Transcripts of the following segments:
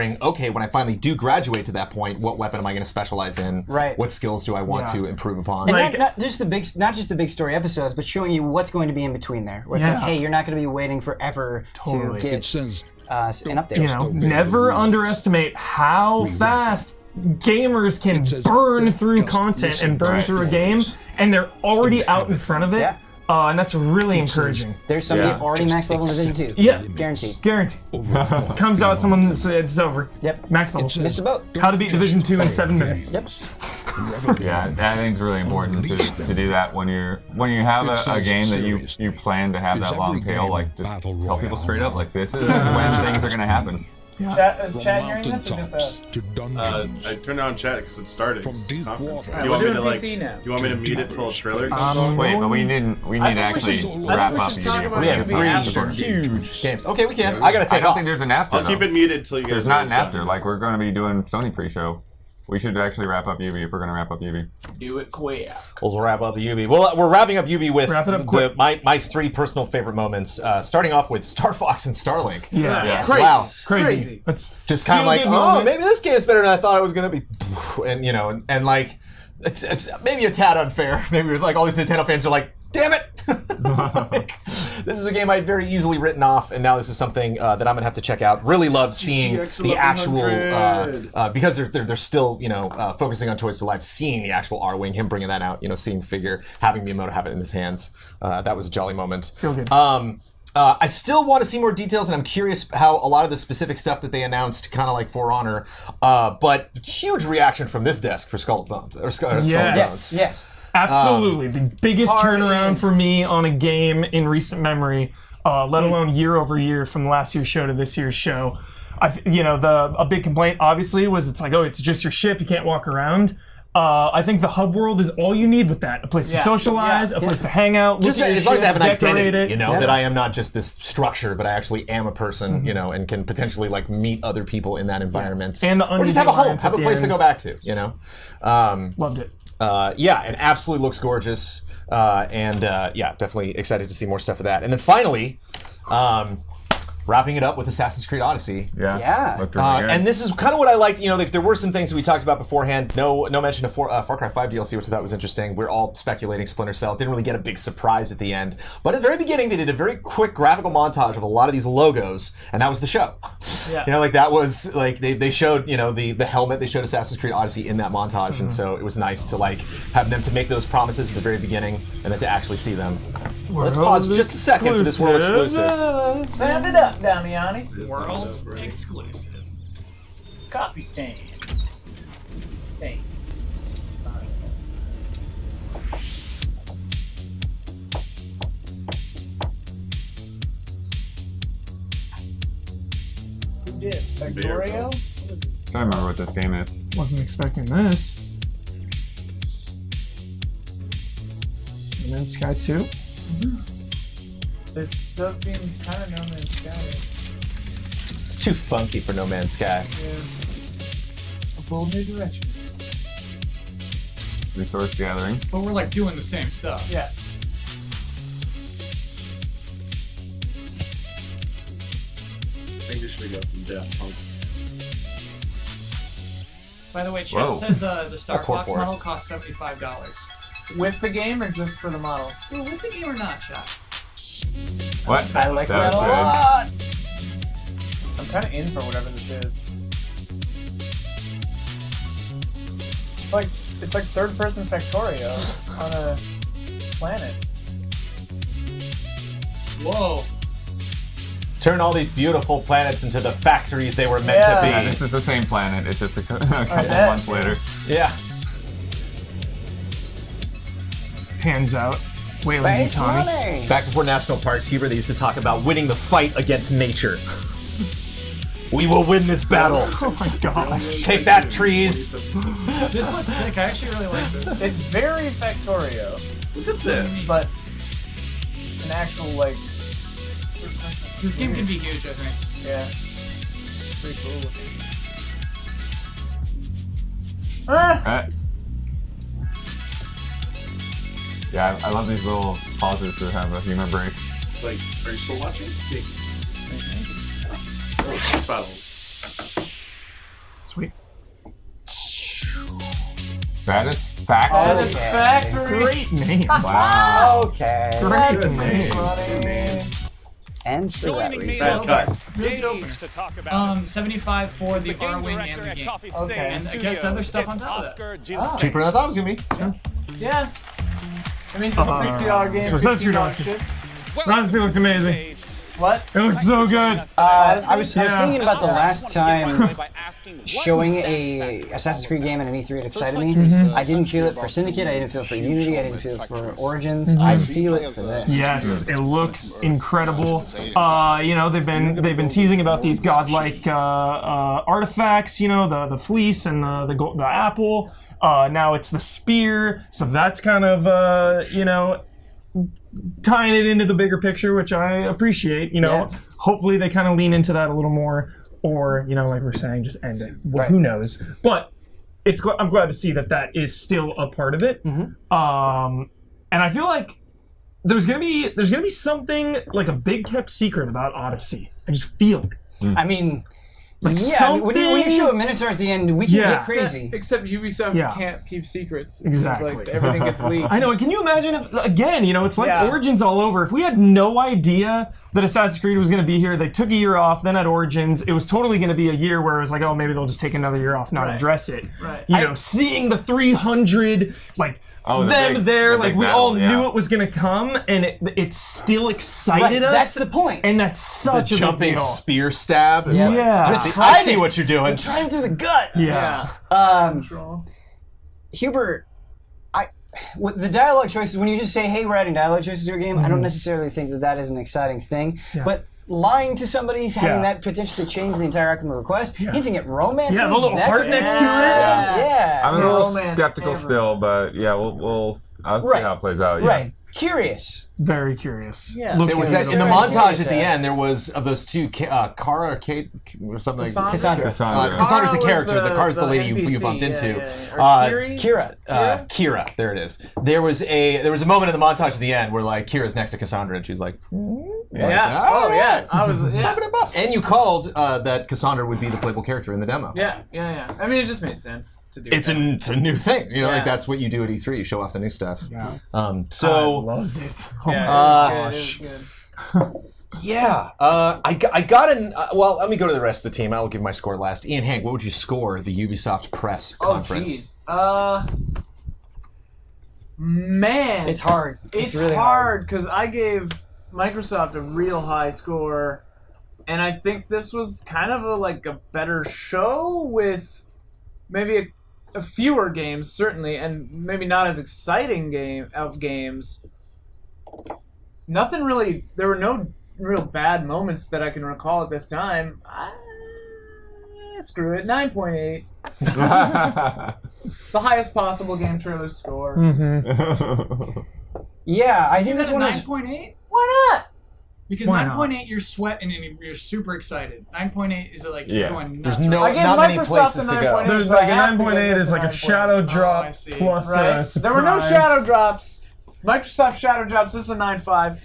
okay, when I finally do graduate to that point, what weapon am I going to specialize in? Right. What skills do I want to improve upon? And not just the big story episodes, but showing you what's going to be in between there. Where it's like, hey, you're not going to be waiting forever to get an update. You know, never underestimate how fast gamers can burn through content and burn through a game, and they're already out in front of it. And that's really encouraging. There's somebody already max level in Division 2. Yeah. Guaranteed. Guaranteed. Comes out, someone says it's over. Yep. Max level. Missed the boat. How to beat Division 2 in 7 minutes. Yep. Yeah, I think it's really important to do that when you have a game that you plan to have that long tail. Like, just tell people straight up, like, this is when things are gonna happen. Yeah. Is chat hearing this or just us? I turned on chat because it started. We're doing PC now. You want me to mute it till a trailer comes on? Wait, but we need to actually wrap up. We have 3 huge games. Okay, we can. I gotta take off. I don't think there's an after. I'll keep it muted till you guys. There's not an after. Like, we're going to be doing Sony pre-show. We should actually wrap up Ubi if we're going to wrap up Ubi. Do it quick. We'll wrap up the Ubi. Well, we're wrapping up Ubi with my 3 personal favorite moments. Starting off with Star Fox and Starlink. Yeah. Yes. Wow. Crazy. That's just kind of like, oh, maybe this game's better than I thought it was going to be. And, you know, and like, it's maybe a tad unfair. Maybe like all these Nintendo fans are like, damn it! Like, this is a game I'd very easily written off, and now this is something that I'm gonna have to check out. Really love seeing the actual because they're still, you know, focusing on Toys to Life, seeing the actual R-Wing, him bringing that out, you know, seeing the figure, having Miyamoto have it in his hands. That was a jolly moment. Feel good. I still want to see more details, and I'm curious how a lot of the specific stuff that they announced, kind of like For Honor, but huge reaction from this desk for Skull and Bones. Yes. Absolutely. The biggest turnaround for me on a game in recent memory, let alone year over year from last year's show to this year's show. A big complaint obviously was it's like, oh, it's just your ship, you can't walk around. I think the hub world is all you need with that. A place to socialize, a place to hang out, just as long as I have an identity, you know, that I am not just this structure, but I actually am a person, you know, and can potentially like meet other people in that environment. And or just have a home, have a place to go back to, you know. Loved it. Yeah, and absolutely looks gorgeous. Yeah, definitely excited to see more stuff of that. And then finally, wrapping it up with Assassin's Creed Odyssey. Yeah. And this is kind of what I liked. You know, there were some things that we talked about beforehand. No mention of Far Cry 5 DLC, which I thought was interesting. We're all speculating Splinter Cell. Didn't really get a big surprise at the end. But at the very beginning, they did a very quick graphical montage of a lot of these logos, and that was the show. Yeah. You know, like that was, like, they showed, you know, the helmet, they showed Assassin's Creed Odyssey in that montage, and so it was nice to, like, have them to make those promises at the very beginning, and then to actually see them. Let's pause just a second for this world exclusive. Round it up, Damiani. World exclusive. Coffee stain. Stain. It's not. Who did? Factorio? What is this? I don't remember what this game is. Wasn't expecting this. And then Sky 2. This does seem kind of No Man's Sky. It's too funky for No Man's Sky. Yeah. A bold new direction. Resource gathering. But we're like doing the same stuff. Yeah. I think we should have got some Daft Punk. By the way, chat says the Star Core Fox Force. model costs $75. With the game or just for the model? Ooh, with the game or not, chat? What? I like that a was lot. I'm kind of in for whatever this is. It's like third-person Factorio on a planet. Whoa. Turn all these beautiful planets into the factories they were meant to Yeah, be. this is the same planet. It's just a couple bet. months later. Yeah. Hands out. Wailing Space Tommy. money. Back before national parks, Huber, they used to talk about winning the fight against nature. We will win this battle. Oh my gosh. Take that, trees. This looks sick. I actually really like this. It's very Factorio, Look at this. but an actual, like... This game can be huge, I think. Yeah. Pretty cool looking. Ah! Yeah, I love these little pauses to have a humor break. Like, are you still watching? Battles. Sweet. Satisfactory. Satisfactory. Great name. Wow. Okay. Great Pretty name. funny. And for that reason. Sad cut. Really good opener. 75 for the R wing and the game. Okay. And I guess other stuff on top of that. Cheaper than I thought it was gonna be. Yeah. I mean, it's a $60 game, So that's your $15 dog. chips. Honestly, looked amazing. What? It looked so good. I was Yeah. thinking about the last time showing a Assassin's Creed game at an E3 that excited me. I didn't feel it for Syndicate, I didn't feel it for Unity, I didn't feel it for Origins. I feel it for this. Yes, it looks incredible. You know, they've been teasing about these godlike artifacts. You know, the fleece and the apple. Now it's the spear. So that's kind of you know, tying it into the bigger picture, which I appreciate. You know, hopefully they kind of lean into that a little more, or you know, like we're saying, just end it. Well, who knows? But I'm glad to see that is still a part of it. And I feel like there's gonna be something like a big kept secret about Odyssey. I just feel it. I mean, Like when you show a Minotaur at the end, we can get crazy. Except Ubisoft can't keep secrets. It Exactly. seems like everything gets leaked. I know. And can you imagine if, again, you know, it's like Yeah. Origins all over. If we had no idea that Assassin's Creed was going to be here, they took a year off, then at Origins, it was totally going to be a year where it was like, oh, maybe they'll just take another year off, not address it. Right. You know, seeing the 300, like, we all knew it was going to come, and it still excited us. That's the point. And that's such a big Jumping deal. spear stab. It's Yeah. like, I see what you're doing. Trying it through the gut. Yeah. Hubert, with the dialogue choices, when you just say, hey, we're adding dialogue choices to your game, I don't necessarily think that is an exciting thing. Yeah. But lying to somebody, having that potentially change the entire outcome of the request, hinting at romance. Yeah, the little heart next to it. Yeah. I'm a little Romance skeptical ever. still, but yeah, I'll see how it plays out. Yeah. Right. Curious. Very curious. Yeah. Looked There was into in the it. montage at the end. There was of those two, Kara, Kate, or something like Cassandra. Cassandra's the Kara character. was The Kara's the lady you NPC, bumped into. yeah. Or Kiri? Kira. There it is. There was a moment in the montage at the end where like Kira's next to Cassandra and she's like, Yeah. Oh, yeah. I was, yeah. And you called that Cassandra would be the playable character in the demo. Yeah. I mean, it just made sense to do It's that. a new thing, you know, like Yeah. that's what you do at E3. You show off the new stuff. Yeah. So I loved it. Oh Yeah, my it was good. yeah, I got an. Well, let me go to the rest of the team. I will give my score last. Ian Hank, what would you score the Ubisoft press conference? Oh, jeez. Man. It's hard. It's really hard because I gave Microsoft a real high score, and I think this was kind of a better show with maybe a fewer games, certainly, and maybe not as exciting games. Nothing really. There were no real bad moments that I can recall at this time. Screw it. 9.8. The highest possible game trailer score. Yeah, I think this one was 9.8? Why not? Because Why not? 9.8, you're sweating and you're super excited. 9.8 is like you're going nuts. There's no I gave not many Microsoft places a to go. 9.8. There's So like I a have to give 9.8 this is a like a 9.8. shadow drop I see. plus Right? a surprise. There were no shadow drops. Microsoft shadow drops. This is a 9.5.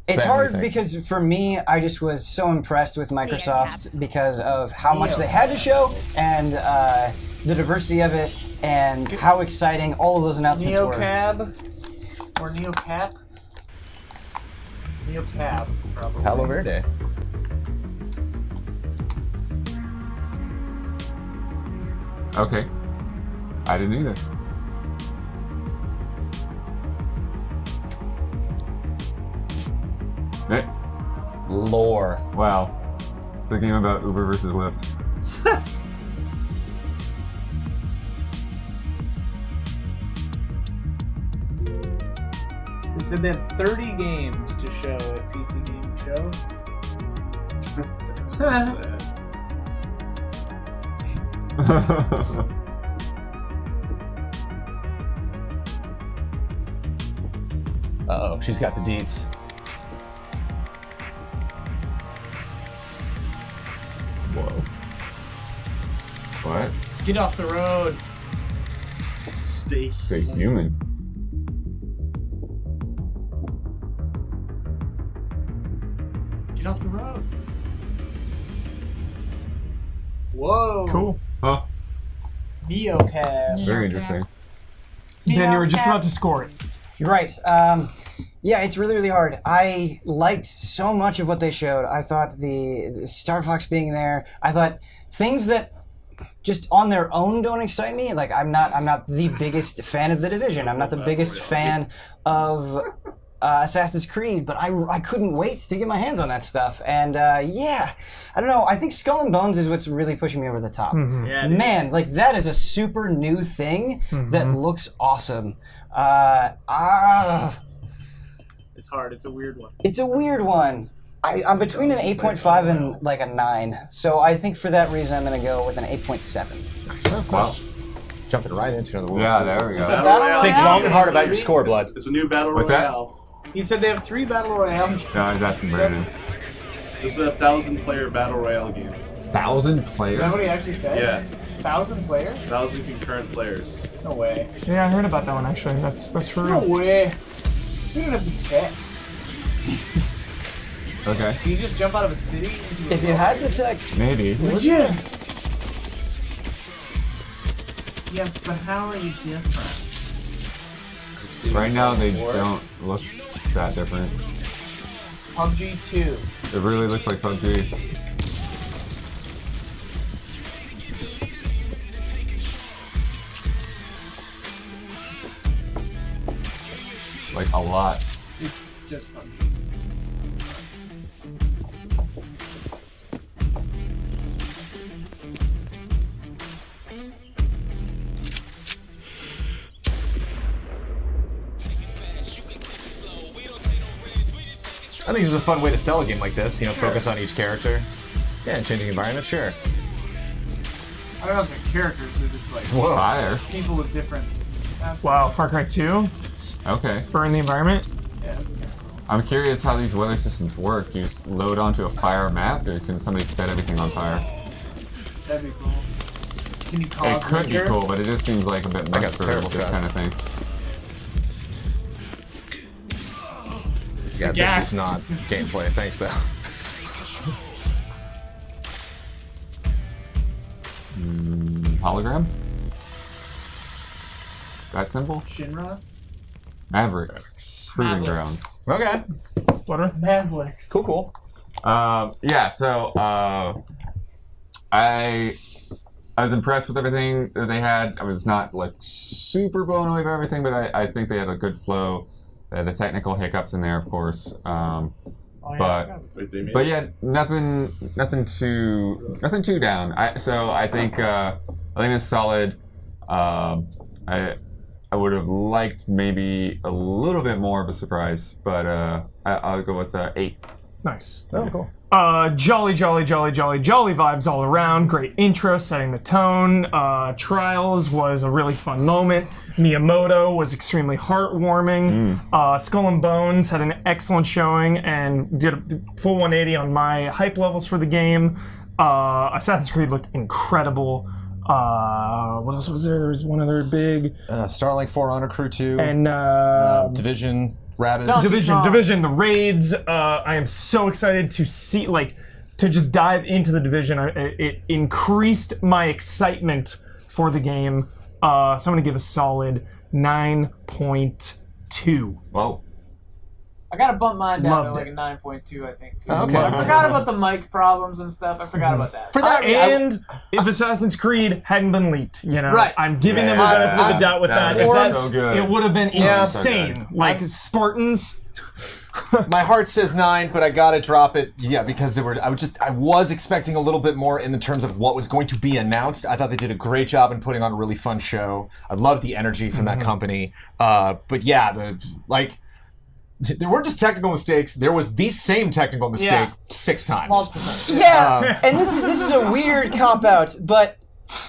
It's Bad hard anything. because for me, I just was so impressed with Microsoft because of how much they had to show and the diversity of it and how exciting all of those announcements were. Neocab or Neocap? Neocab, probably. Palo Verde. Okay. I didn't either. Hey, Lore. wow. It's a game about Uber versus Lyft. They said they had 30 games to show at PC Gaming Show. Uh-oh, she's got the deets. Whoa. What? Get off the road. Stay human. Get off the road. Whoa. Cool. Huh. Neocab. Very interesting. Ben, you were just about to score it. You're right. Yeah, it's really, really hard. I liked so much of what they showed. I thought the Star Fox being there. I thought things that just on their own don't excite me. Like I'm not the biggest fan of The Division. I'm not the biggest fan of Assassin's Creed, but I couldn't wait to get my hands on that stuff. And yeah, I don't know. I think Skull and Bones is what's really pushing me over the top. Yeah, Man, like that is a super new thing that looks awesome. It's hard. It's a weird one. It's a weird one. I'm between an 8.5 and like a 9. So I think for that reason, I'm going to go with an 8.7. Wow. Jumping right into the world. Yeah, there we go. Think long and hard about your score, Blood. It's a new battle What's that? royale. He said they have 3 battle royales. No, I was asking Brandon. This is a 1,000-player battle royale game. 1,000 players? Is that what he actually said? Yeah. 1,000 players? 1,000 concurrent players. No way. Yeah, I heard about that one actually. That's for No real. way. We don't have the tech. Okay. Can you just jump out of a city into a If you had the tech, Maybe. Would you? Yes, but how are you different? Right now they don't look that different. PUBG 2. It really looks like PUBG. Like a lot. It's just PUBG. I think this is a fun way to sell a game like this. You know, focus on each character. Yeah, and changing environment, sure. I don't know if they're characters, they're just like Whoa. Fire. people with different. Wow, Far Cry 2, Okay. burn the environment. Yeah, that's I'm curious how these weather systems work. You just load onto a fire map, or can somebody set everything on fire? that'd be cool. Can you It cause could be winter? cool, but it just seems like a bit got much for terrible this shot. kind of thing. Yeah, gas. this is not gameplay. Thanks, though. Hologram? That simple? Shinra? Mavericks. Proving Mavericks. grounds. Okay. Bloodworth? Mavericks. Cool, cool. Yeah, so I was impressed with everything that they had. I was not like super blown away by everything, but I think they had a good flow. They had the technical hiccups in there, of course. Oh, yeah, But Wait, they made but yeah, nothing too down. I think it's solid. I would have liked maybe a little bit more of a surprise, but I'll go with 8. Nice. Oh, cool. Jolly vibes all around. Great intro, setting the tone. Trials was a really fun moment. Miyamoto was extremely heartwarming. Skull and Bones had an excellent showing and did a full 180 on my hype levels for the game. Assassin's Creed looked incredible. What else was there? There was one other big Starlink 4 Honor Crew 2. and Division, Rabbids. Division, the raids. I am so excited to see, to just dive into the Division. It increased my excitement for the game. So I'm going to give a solid 9.2. Whoa. I gotta bump mine down Loved to like it. a 9.2, I think. Okay. I forgot about the mic problems and stuff. I forgot about that. For that, And if Assassin's Creed hadn't been leaked, Right. I'm giving them the benefit of the doubt with that. If was that's, so good. it would have been Yeah. insane. So good. Like Spartans. my heart says 9, but I gotta drop it. Yeah, because I was expecting a little bit more in the terms of what was going to be announced. I thought they did a great job in putting on a really fun show. I loved the energy from that company. But yeah, there weren't just technical mistakes. There was the same technical mistake Yeah. 6 times. Multiple times. yeah, and this is a weird cop out, but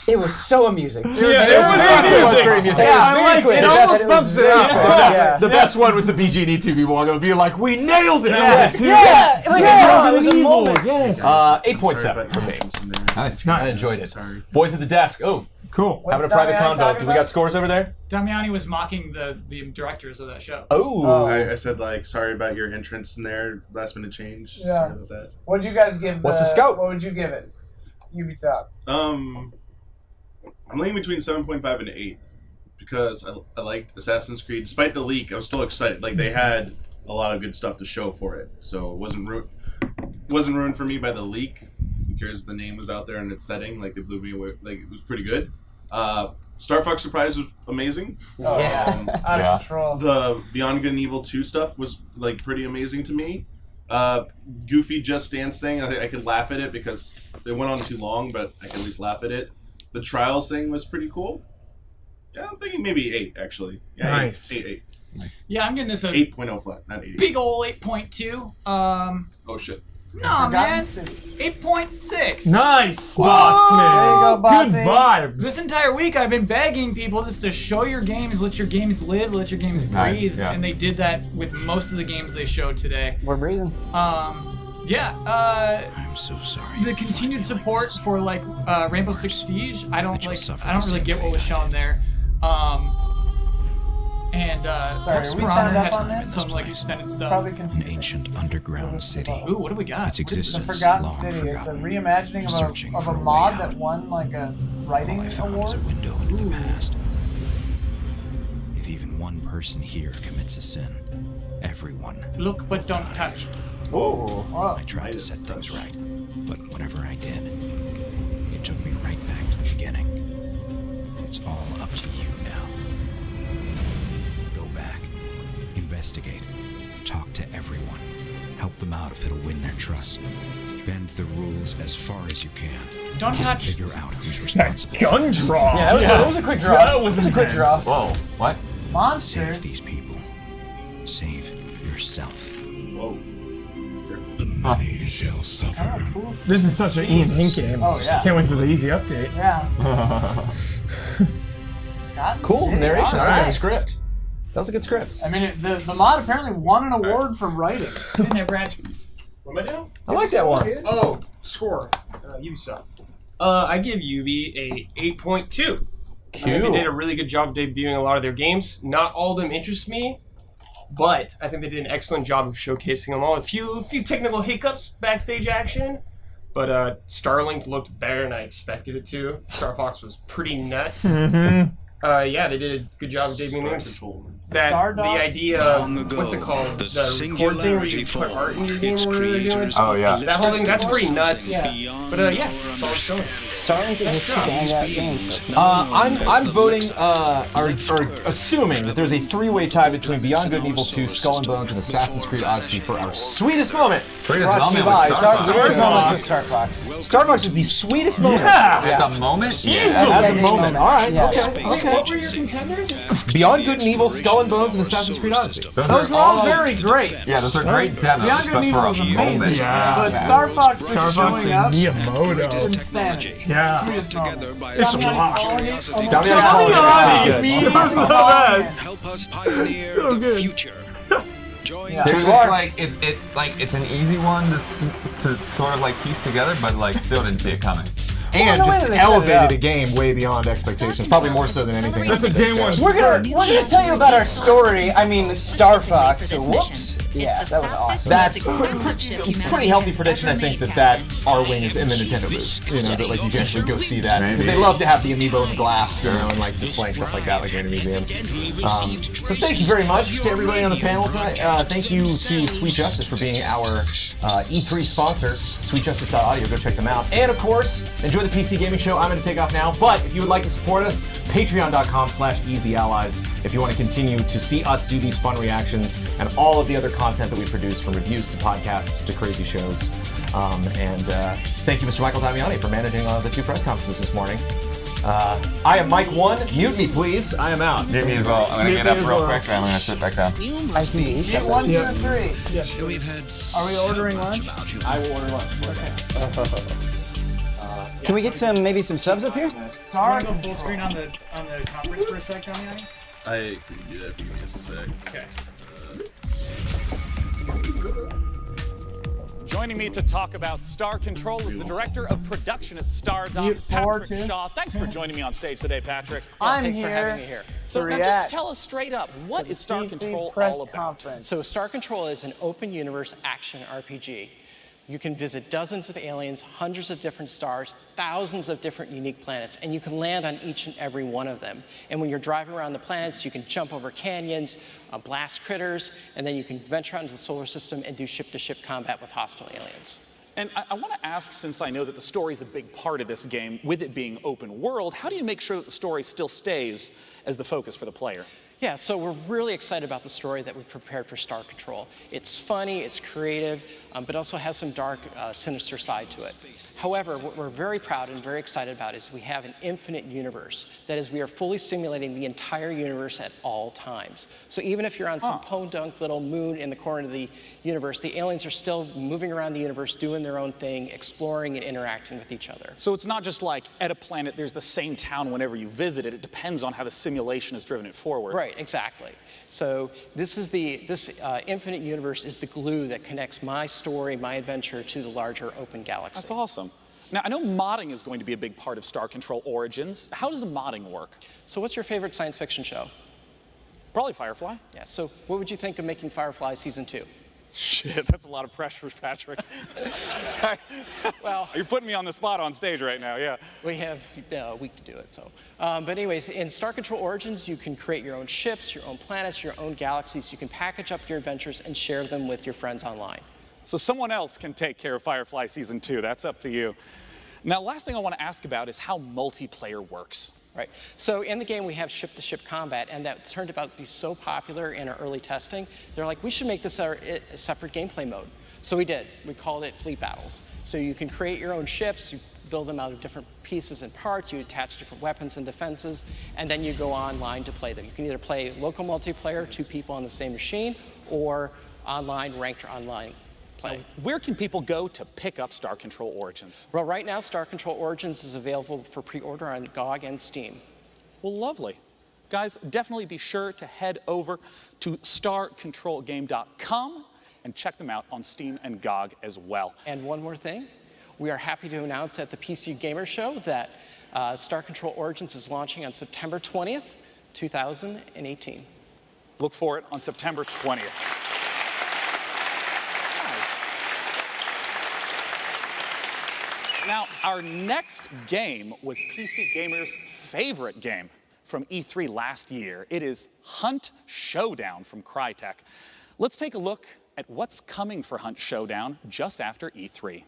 it was so amusing. Yeah, it was It was very amusing. It was I very like quick. it. It That's- almost was bumps it very up. quick. Yeah. The best one was the BGD 2B walk being like, "We nailed it!" Yes. Yeah, like, Yeah, it was a evil. moment. Yes. Sorry 8.7 about for me. mentions in there. Nice. Nice. I enjoyed it. Sorry. Boys at the desk. Oh, Cool. having a What's private Damiani convo. talking Do we got about? scores over there? Damiani was mocking the directors of that show. Oh. I said sorry about your entrance in there. Last minute change. Yeah. Sorry about that. What'd you guys give? What's the scope? What would you give it? Ubisoft? I'm leaning between 7.5 and 8 because I liked Assassin's Creed. Despite the leak, I was still excited. Like they had a lot of good stuff to show for it, so it wasn't ruined for me by the leak. Who cares if the name was out there and its setting? Like it blew me away. Like it was pretty good. Star Fox Surprise was amazing. Out of control. The Beyond Good and Evil 2 stuff was like pretty amazing to me. Goofy Just Dance thing, I could laugh at it because it went on too long, but I can at least laugh at it. The Trials thing was pretty cool. Yeah, I'm thinking maybe 8 actually. Yeah, Nice. 8. Yeah, I'm getting this a 8.0 flat, not 8. big ol' 8.2. Oh shit. Nah, man. City. 8.6. Nice, boss man. There you go, bossy. Good vibes. This entire week, I've been begging people just to show your games, let your games live, let your games Nice, breathe, yeah. and they did that with most of the games they showed today. We're breathing. I'm so sorry. The continued support for like Rainbow Six Siege, I don't really get what was shown there. Sorry, are we signed up on this? some like extended stuff. Probably An confusing. ancient underground city. Ooh, what do we got? Its The existence Forgotten long City. forgotten. It's a reimagining Searching of for a a way mod out. that won like a writing All I found was a award. window into the past. If even one person here commits a sin, everyone. Look but don't touch. Oh, I tried to set things right, but whatever I did, it took me right back to the beginning. It's all up to you now. Go back, investigate, talk to everyone, help them out if it'll win their trust. Bend the rules as far as you can. Don't touch. Figure out who's That responsible. gun draw. Yeah, that was a quick draw. That was a quick draw. intense. Whoa, what? Save monsters. these people. Save yourself. Whoa. Many shall suffer. This is such an Ian Hink game. Oh, yeah. Can't wait for the easy update. Yeah. Forgotten Cool City, narration. I all like right. that script. That was a good script. I mean, the mod apparently won an award for writing. In there, Brad. What am I doing? I like that one. Oh, score. Ubisoft. I give Ubi a 8.2. They did a really good job debuting a lot of their games. Not all of them interest me, but I think they did an excellent job of showcasing them all. A few technical hiccups, backstage action, but Starlink looked better than I expected it to. Star Fox was pretty nuts. Yeah, they did a good job of debuting games. That Stardust? the idea of what's it called? The record thing where you put art in your game or whatever they're doing. Oh yeah. That whole thing, that's pretty nuts. Yeah. But yeah, solid showing. Starlink is a standout game. So. I'm voting, or assuming that there's a three-way tie between Beyond Good and Evil 2, Skull and Bones, and Assassin's Creed Odyssey for our sweetest moment. Sweetest Brought to you moment by with Star Sweetest Fox. moment with Star Fox. Star Fox is the sweetest moment. It's a moment? Yeah. As a moment. All right. Yeah. Okay. What Okay. were your contenders? Beyond Good and Evil, Skull and Bones, and Assassin's Creed Odyssey. Those were all very great. Yeah, those are great demos, Beyond Good but and for Evil a was amazing. moment. Yeah. But Yeah. Star Fox just Star Fox showing and up. Miyamoto. Insanity. Yeah. Sweetest moment. It's a rock. Damiani. Help us pioneer So the good. future. Join Yeah. There It's you are. like it's an easy one to sort of like piece together, but like still didn't see it coming. And the way just that they set it elevated up. a game way beyond expectations, probably more so than anything. That's a day one. We're gonna tell you about our story. I mean, Star Fox. Whoops. Yeah, that was awesome. That's pretty healthy prediction. I think that R-Wing is in the Nintendo booth. You know, that like you can actually go see that. Because Maybe. they love to have the amiibo in the glass, you know, and like displaying stuff like that, like in a museum. So thank you very much to everybody on the panel tonight. Thank you to Sweet Justice for being our E3 sponsor. SweetJustice.audio, go check them out. And of course, enjoy the PC Gaming Show. I'm going to take off now, but if you would like to support us, patreon.com/easyallies. If you want to continue to see us do these fun reactions and all of the other content that we produce, from reviews to podcasts to crazy shows. Thank you, Mr. Michael Damiani, for managing the two press conferences this morning. I am Mike 1. Mute me, please. I am out. Mute me as well. I'm gonna get up real quick and I'm gonna sit back down. I see. Get 1, 2, and 3. Are we ordering lunch? I will order lunch. Okay. Can we get maybe some subs up here? Star. Go full screen on the conference for a sec, Damiani? I can do that for you in a sec. Okay. Joining me to talk about Star Control is the director of production at Stardom, Mute 4, Patrick 2. Shaw. Thanks for joining me on stage today, Patrick. Thanks for having me here. So now react just tell us straight up, what is Star PC Control press all about? conference. So Star Control is an open universe action RPG You can visit dozens of aliens, hundreds of different stars, thousands of different unique planets, and you can land on each and every one of them. And when you're driving around the planets, you can jump over canyons, blast critters, and then you can venture out into the solar system and do ship-to-ship combat with hostile aliens. And I want to ask, since I know that the story is a big part of this game, with it being open world, how do you make sure that the story still stays as the focus for the player? Yeah, so we're really excited about the story that we prepared for Star Control. It's funny, it's creative, but also has some dark, sinister side to it. However, what we're very proud and very excited about is we have an infinite universe. That is, we are fully simulating the entire universe at all times. So even if you're on some podunk little moon in the corner of the universe, the aliens are still moving around the universe, doing their own thing, exploring and interacting with each other. So it's not just like at a planet there's the same town whenever you visit it. It depends on how the simulation has driven it forward. Right, exactly. So this infinite universe is the glue that connects my story, my adventure, to the larger open galaxy. That's awesome. Now, I know modding is going to be a big part of Star Control Origins. How does modding work? So what's your favorite science fiction show? Probably Firefly. Yeah, so what would you think of making Firefly Season 2? Shit, that's a lot of pressure, Patrick. Well, you're putting me on the spot on stage right now, yeah. We have a week to do it, so. But anyways, in Star Control Origins, you can create your own ships, your own planets, your own galaxies. You can package up your adventures and share them with your friends online. So someone else can take care of Firefly Season 2. That's up to you. Now, last thing I want to ask about is how multiplayer works. Right. So in the game, we have ship-to-ship combat, and that turned out to be so popular in our early testing. They're like, we should make this a separate gameplay mode. So we did. We called it Fleet Battles. So you can create your own ships, you build them out of different pieces and parts, you attach different weapons and defenses, and then you go online to play them. You can either play local multiplayer, 2 people on the same machine, or online, ranked or online play. Where can people go to pick up Star Control Origins? Well, right now, Star Control Origins is available for pre-order on GOG and Steam. Well, lovely. Guys, definitely be sure to head over to starcontrolgame.com and check them out on Steam and GOG as well. And one more thing, we are happy to announce at the PC Gamer Show that Star Control Origins is launching on September 20th, 2018. Look for it on September 20th. Now, our next game was PC Gamer's favorite game from E3 last year. It is Hunt Showdown from Crytek. Let's take a look at what's coming for Hunt Showdown just after E3.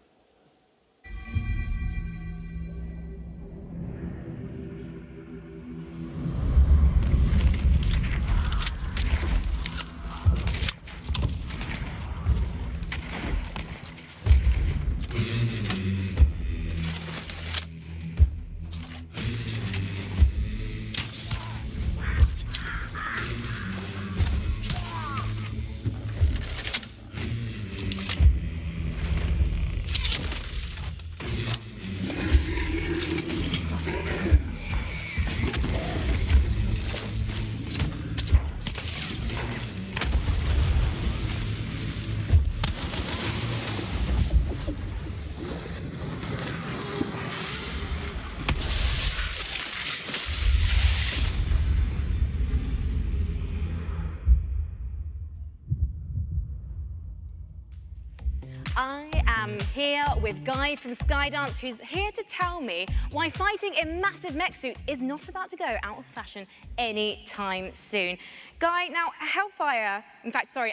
I am here with Guy from Skydance, who's here to tell me why fighting in massive mech suits is not about to go out of fashion anytime soon. Guy, now Hellfire,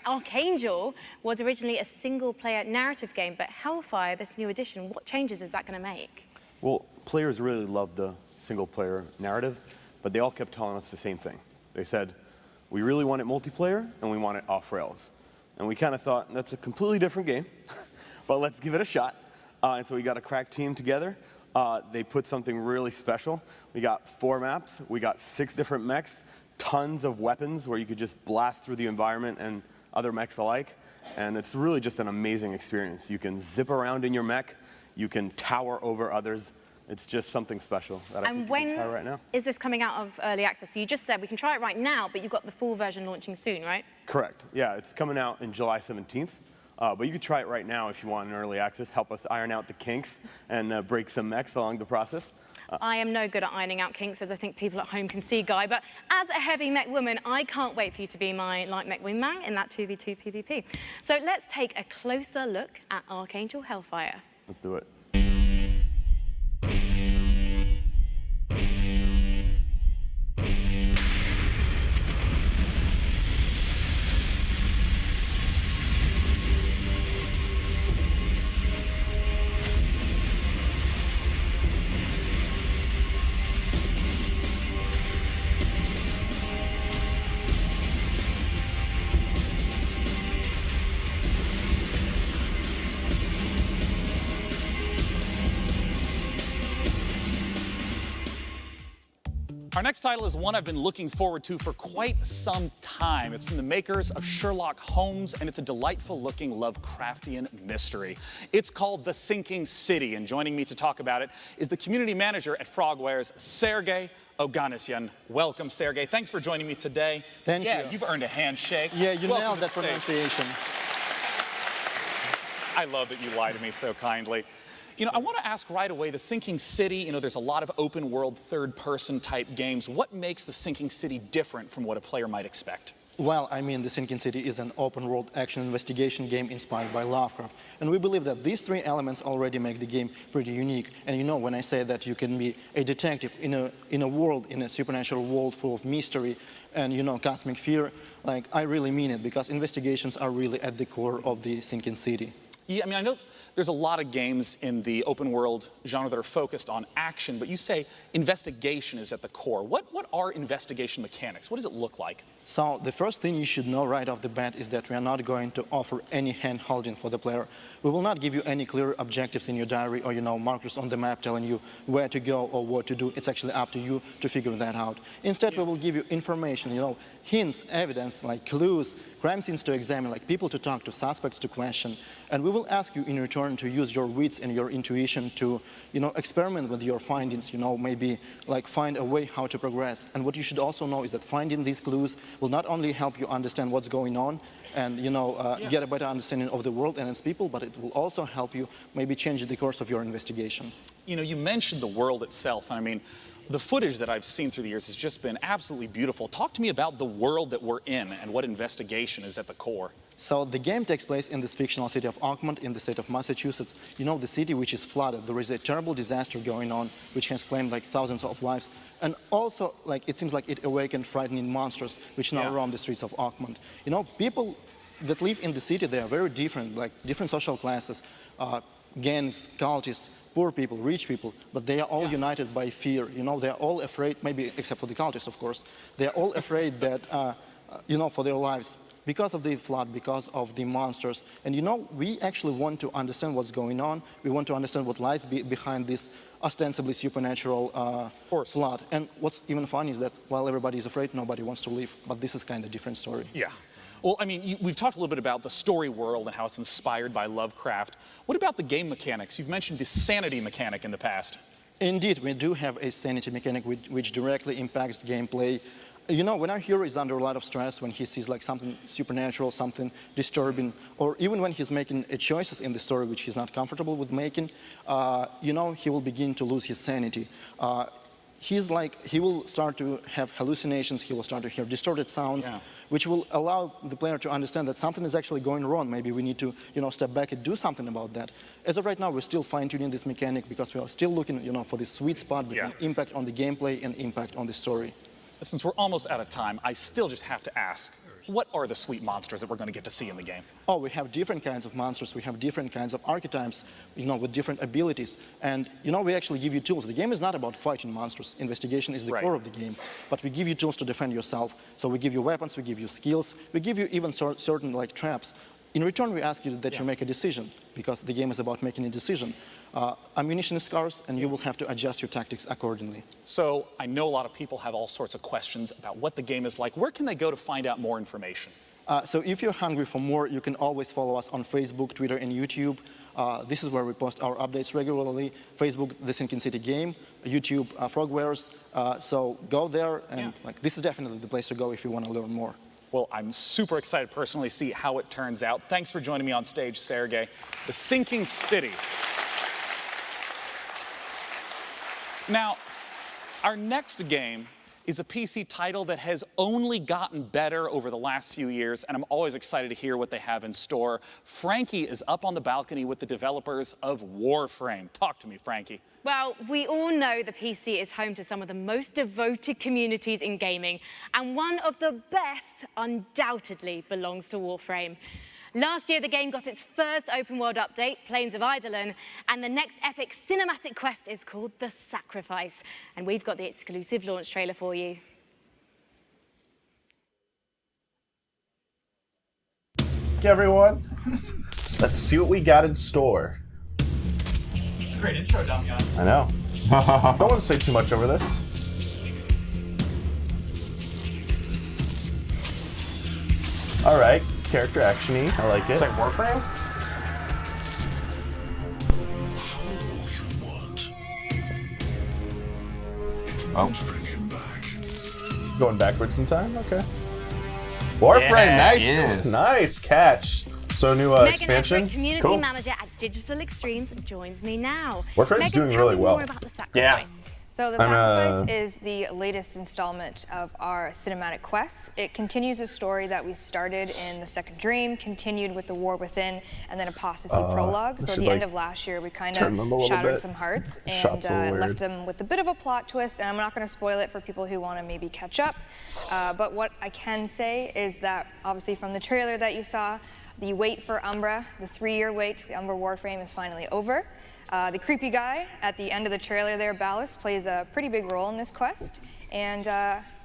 Archangel was originally a single-player narrative game, but Hellfire, this new edition, what changes is that going to make? Well, players really loved the single-player narrative, but they all kept telling us the same thing. They said, we really want it multiplayer, and we want it off-rails. And we kind of thought, that's a completely different game, but let's give it a shot. And so we got a crack team together. They put something really special. We got 4 maps. We got 6 different mechs, tons of weapons where you could just blast through the environment and other mechs alike. And it's really just an amazing experience. You can zip around in your mech. You can tower over others. It's just something special that I think you can try right now. Is this coming out of early access? So you just said we can try it right now, but you've got the full version launching soon, right? Correct. Yeah, it's coming out in July 17th. But you could try it right now if you want in early access. Help us iron out the kinks and break some mechs along the process. I am no good at ironing out kinks, as I think people at home can see, Guy, but as a heavy mech woman, I can't wait for you to be my light mech wingman in that 2v2 PvP. So let's take a closer look at Archangel Hellfire. Let's do it. Our next title is one I've been looking forward to for quite some time. It's from the makers of Sherlock Holmes, and it's a delightful-looking Lovecraftian mystery. It's called The Sinking City, and joining me to talk about it is the community manager at Frogwares, Sergey Oganessian. Welcome, Sergey. Thanks for joining me today. Thank you. Yeah, you've earned a handshake. Yeah, you Welcome nailed to that the stage. pronunciation. I love that you lie to me so kindly. You know, I want to ask right away, The Sinking City, you know, there's a lot of open world, third-person type games. What makes The Sinking City different from what a player might expect? Well, I mean, The Sinking City is an open-world action investigation game inspired by Lovecraft. And we believe that these three elements already make the game pretty unique. And you know, when I say that you can be a detective in a world, in a supernatural world full of mystery and, you know, cosmic fear, like, I really mean it, because investigations are really at the core of The Sinking City. Yeah, I mean, I know there's a lot of games in the open world genre that are focused on action, but you say investigation is at the core. What are investigation mechanics? What does it look like? So the first thing you should know right off the bat is that we are not going to offer any hand-holding for the player. We will not give you any clear objectives in your diary or, you know, markers on the map telling you where to go or what to do. It's actually up to you to figure that out. Instead, we will give you information, you know, hints, evidence, like clues, crime scenes to examine, like people to talk to, suspects to question. And we will ask you in return to use your wits and your intuition to, you know, experiment with your findings, you know, maybe like find a way how to progress. And what you should also know is that finding these clues will not only help you understand what's going on and, you know, get a better understanding of the world and its people, but it will also help you maybe change the course of your investigation. You know, you mentioned the world itself, and I mean, the footage that I've seen through the years has just been absolutely beautiful. Talk to me about the world that we're in and what investigation is at the core. So the game takes place in this fictional city of Oakmont in the state of Massachusetts. You know, the city which is flooded. There is a terrible disaster going on which has claimed like thousands of lives. And also, like, it seems like it awakened frightening monsters which now roam the streets of Oakmont. You know, people that live in the city, they are very different, like different social classes, gangs, cultists, poor people, rich people, but they are all united by fear. You know, they are all afraid, maybe except for the cultists, of course. They are all afraid that, you know, for their lives because of the flood, because of the monsters. And, you know, we actually want to understand what's going on. We want to understand what lies behind this ostensibly supernatural flood. And what's even funny is that while everybody is afraid, nobody wants to leave. But this is kind of a different story. Yeah. Well, I mean, we've talked a little bit about the story world and how it's inspired by Lovecraft. What about the game mechanics? You've mentioned the sanity mechanic in the past. Indeed, we do have a sanity mechanic which directly impacts gameplay. You know, when our hero is under a lot of stress, when he sees like something supernatural, something disturbing, or even when he's making choices in the story which he's not comfortable with making, you know, he will begin to lose his sanity. He will start to have hallucinations, he will start to hear distorted sounds, which will allow the player to understand that something is actually going wrong. Maybe we need to, you know, step back and do something about that. As of right now, we're still fine-tuning this mechanic because we are still looking, you know, for this sweet spot between impact on the gameplay and impact on the story. Since we're almost out of time, I still just have to ask, what are the sweet monsters that we're going to get to see in the game? Oh, we have different kinds of monsters. We have different kinds of archetypes, you know, with different abilities. And, you know, we actually give you tools. The game is not about fighting monsters. Investigation is the core of the game. But we give you tools to defend yourself. So we give you weapons, we give you skills, we give you even certain, like, traps. In return, we ask you that you make a decision, because the game is about making a decision. Ammunition is scarce, and you will have to adjust your tactics accordingly. So I know a lot of people have all sorts of questions about what the game is like. Where can they go to find out more information? So if you're hungry for more, you can always follow us on Facebook, Twitter, and YouTube. This is where we post our updates regularly. Facebook, The Sinking City Game, YouTube, Frogwares. So go there, and like, this is definitely the place to go if you want to learn more. Well, I'm super excited personally to see how it turns out. Thanks for joining me on stage, Sergey. The Sinking City. Now, our next game is a PC title that has only gotten better over the last few years, and I'm always excited to hear what they have in store. Frankie is up on the balcony with the developers of Warframe. Talk to me, Frankie. Well, we all know the PC is home to some of the most devoted communities in gaming, and one of the best undoubtedly belongs to Warframe. Last year, the game got its first open-world update, Plains of Eidolon, and the next epic cinematic quest is called The Sacrifice. And we've got the exclusive launch trailer for you. Hey everyone, let's see what we got in store. It's a great intro, Damian. I know. Don't want to say too much over this. All right. Character action-y. I like it. It's like Warframe? Oh. Going backwards in time? Okay. Warframe, Yeah, nice. Nice catch. So new Megan expansion? Everett, community Cool. manager at Digital Extremes, joins me now. Warframe's Megan, doing tell really me well. more about The Sacrifice. So The Sacrifice is the latest installment of our cinematic quest. It continues a story that we started in The Second Dream, continued with The War Within, and then Apostasy Prologue. So at the end of last year, we kind of shattered some hearts and left them with a bit of a plot twist, and I'm not going to spoil it for people who want to maybe catch up. But what I can say is that, obviously from the trailer that you saw, the wait for Umbra, the 3-year wait to the Umbra Warframe is finally over. The creepy guy at the end of the trailer there, Ballast, plays a pretty big role in this quest. And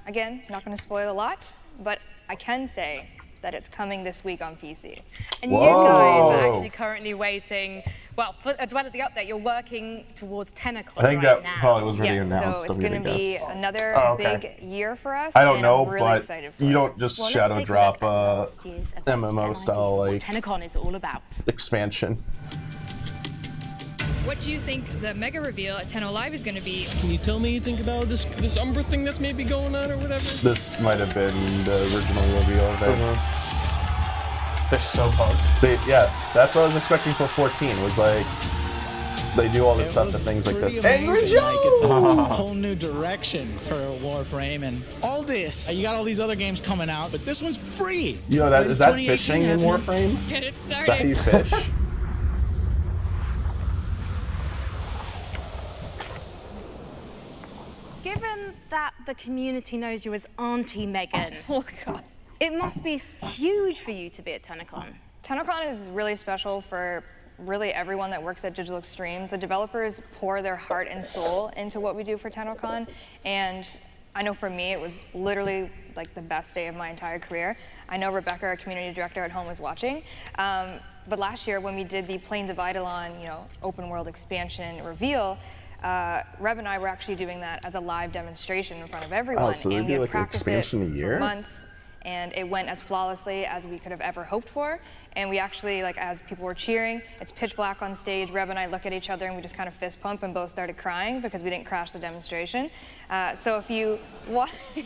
again, not going to spoil a lot, but I can say that it's coming this week on PC. And you guys are actually currently waiting, well, as well as the update, you're working towards Tenacon I think right that now. probably was already Yes, announced. so it's going to be another big year for us. I don't and know, I'm really but excited for you it. don't just shadow drop MMO style like Tenacon is all about. expansion. What do you think the mega reveal at 10 Live is going to be? Can you tell me anything about this Umbra thing that's maybe going on or whatever? This might have been the original reveal event. They're so pumped. See, yeah, that's what I was expecting for 14. Was like they do all this stuff to things like this. Angry Joe! Like it's a whole new direction for Warframe, and all this. You got all these other games coming out, but this one's free. You know, is that fishing in Warframe? Get it started. Is that how you fish? Given that the community knows you as Auntie Megan, oh God, it must be huge for you to be at Tenacon. Tenacon is really special for really everyone that works at Digital Extremes. The developers pour their heart and soul into what we do for Tenacon, and I know for me it was literally like the best day of my entire career. I know Rebecca, our community director at home, was watching. But last year when we did the Plains of Eidolon, open world expansion reveal, Reb and I were actually doing that as a live demonstration in front of everyone. Oh, so they and do we like had an practiced expansion it a year? for months, and it went as flawlessly as we could have ever hoped for. And we actually, as people were cheering, it's pitch black on stage. Reb and I look at each other and we just kind of fist pump and both started crying because we didn't crash the demonstration. So if you watch 10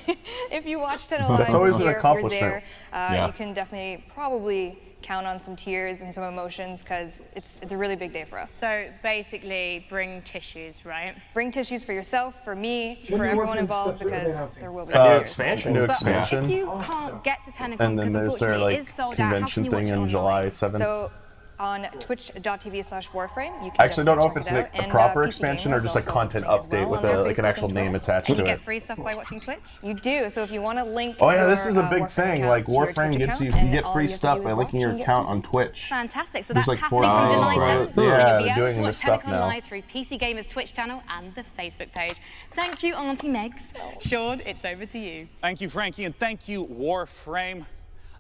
Alive That's always an you're accomplishment. there, you can definitely probably count on some tears and some emotions because it's a really big day for us. So basically, bring tissues, right? Bring tissues for yourself, for me, for everyone involved, because there will be New tears. expansion. But if you can't get to Tenacon, And then because there's their unfortunately it is sold out, how convention can you watch thing it in online? July 7th. So on twitch.tv/Warframe, you can I actually don't know if definitely it's check it a out. proper And, PC expansion Gamer or is just a also content hosting as update well with on their an Facebook actual and name Twitter. attached You to get it. free stuff by watching Twitch? You do, so if you want to link Oh yeah, your, this is a big Warframe thing. account Like to your Warframe Twitch gets you, account, you get and free all you have to stuff do by is linking watch your and get account some on Twitch. Fantastic. So There's that's like happening 4 from games, July right? 7th. Yeah, You'll be they're able doing to this watch stuff Tenacon now. live through PC Gamer's Twitch channel and the Facebook page. Thank you, Auntie Megs. Sean, it's over to you. Thank you, Frankie, and thank you, Warframe.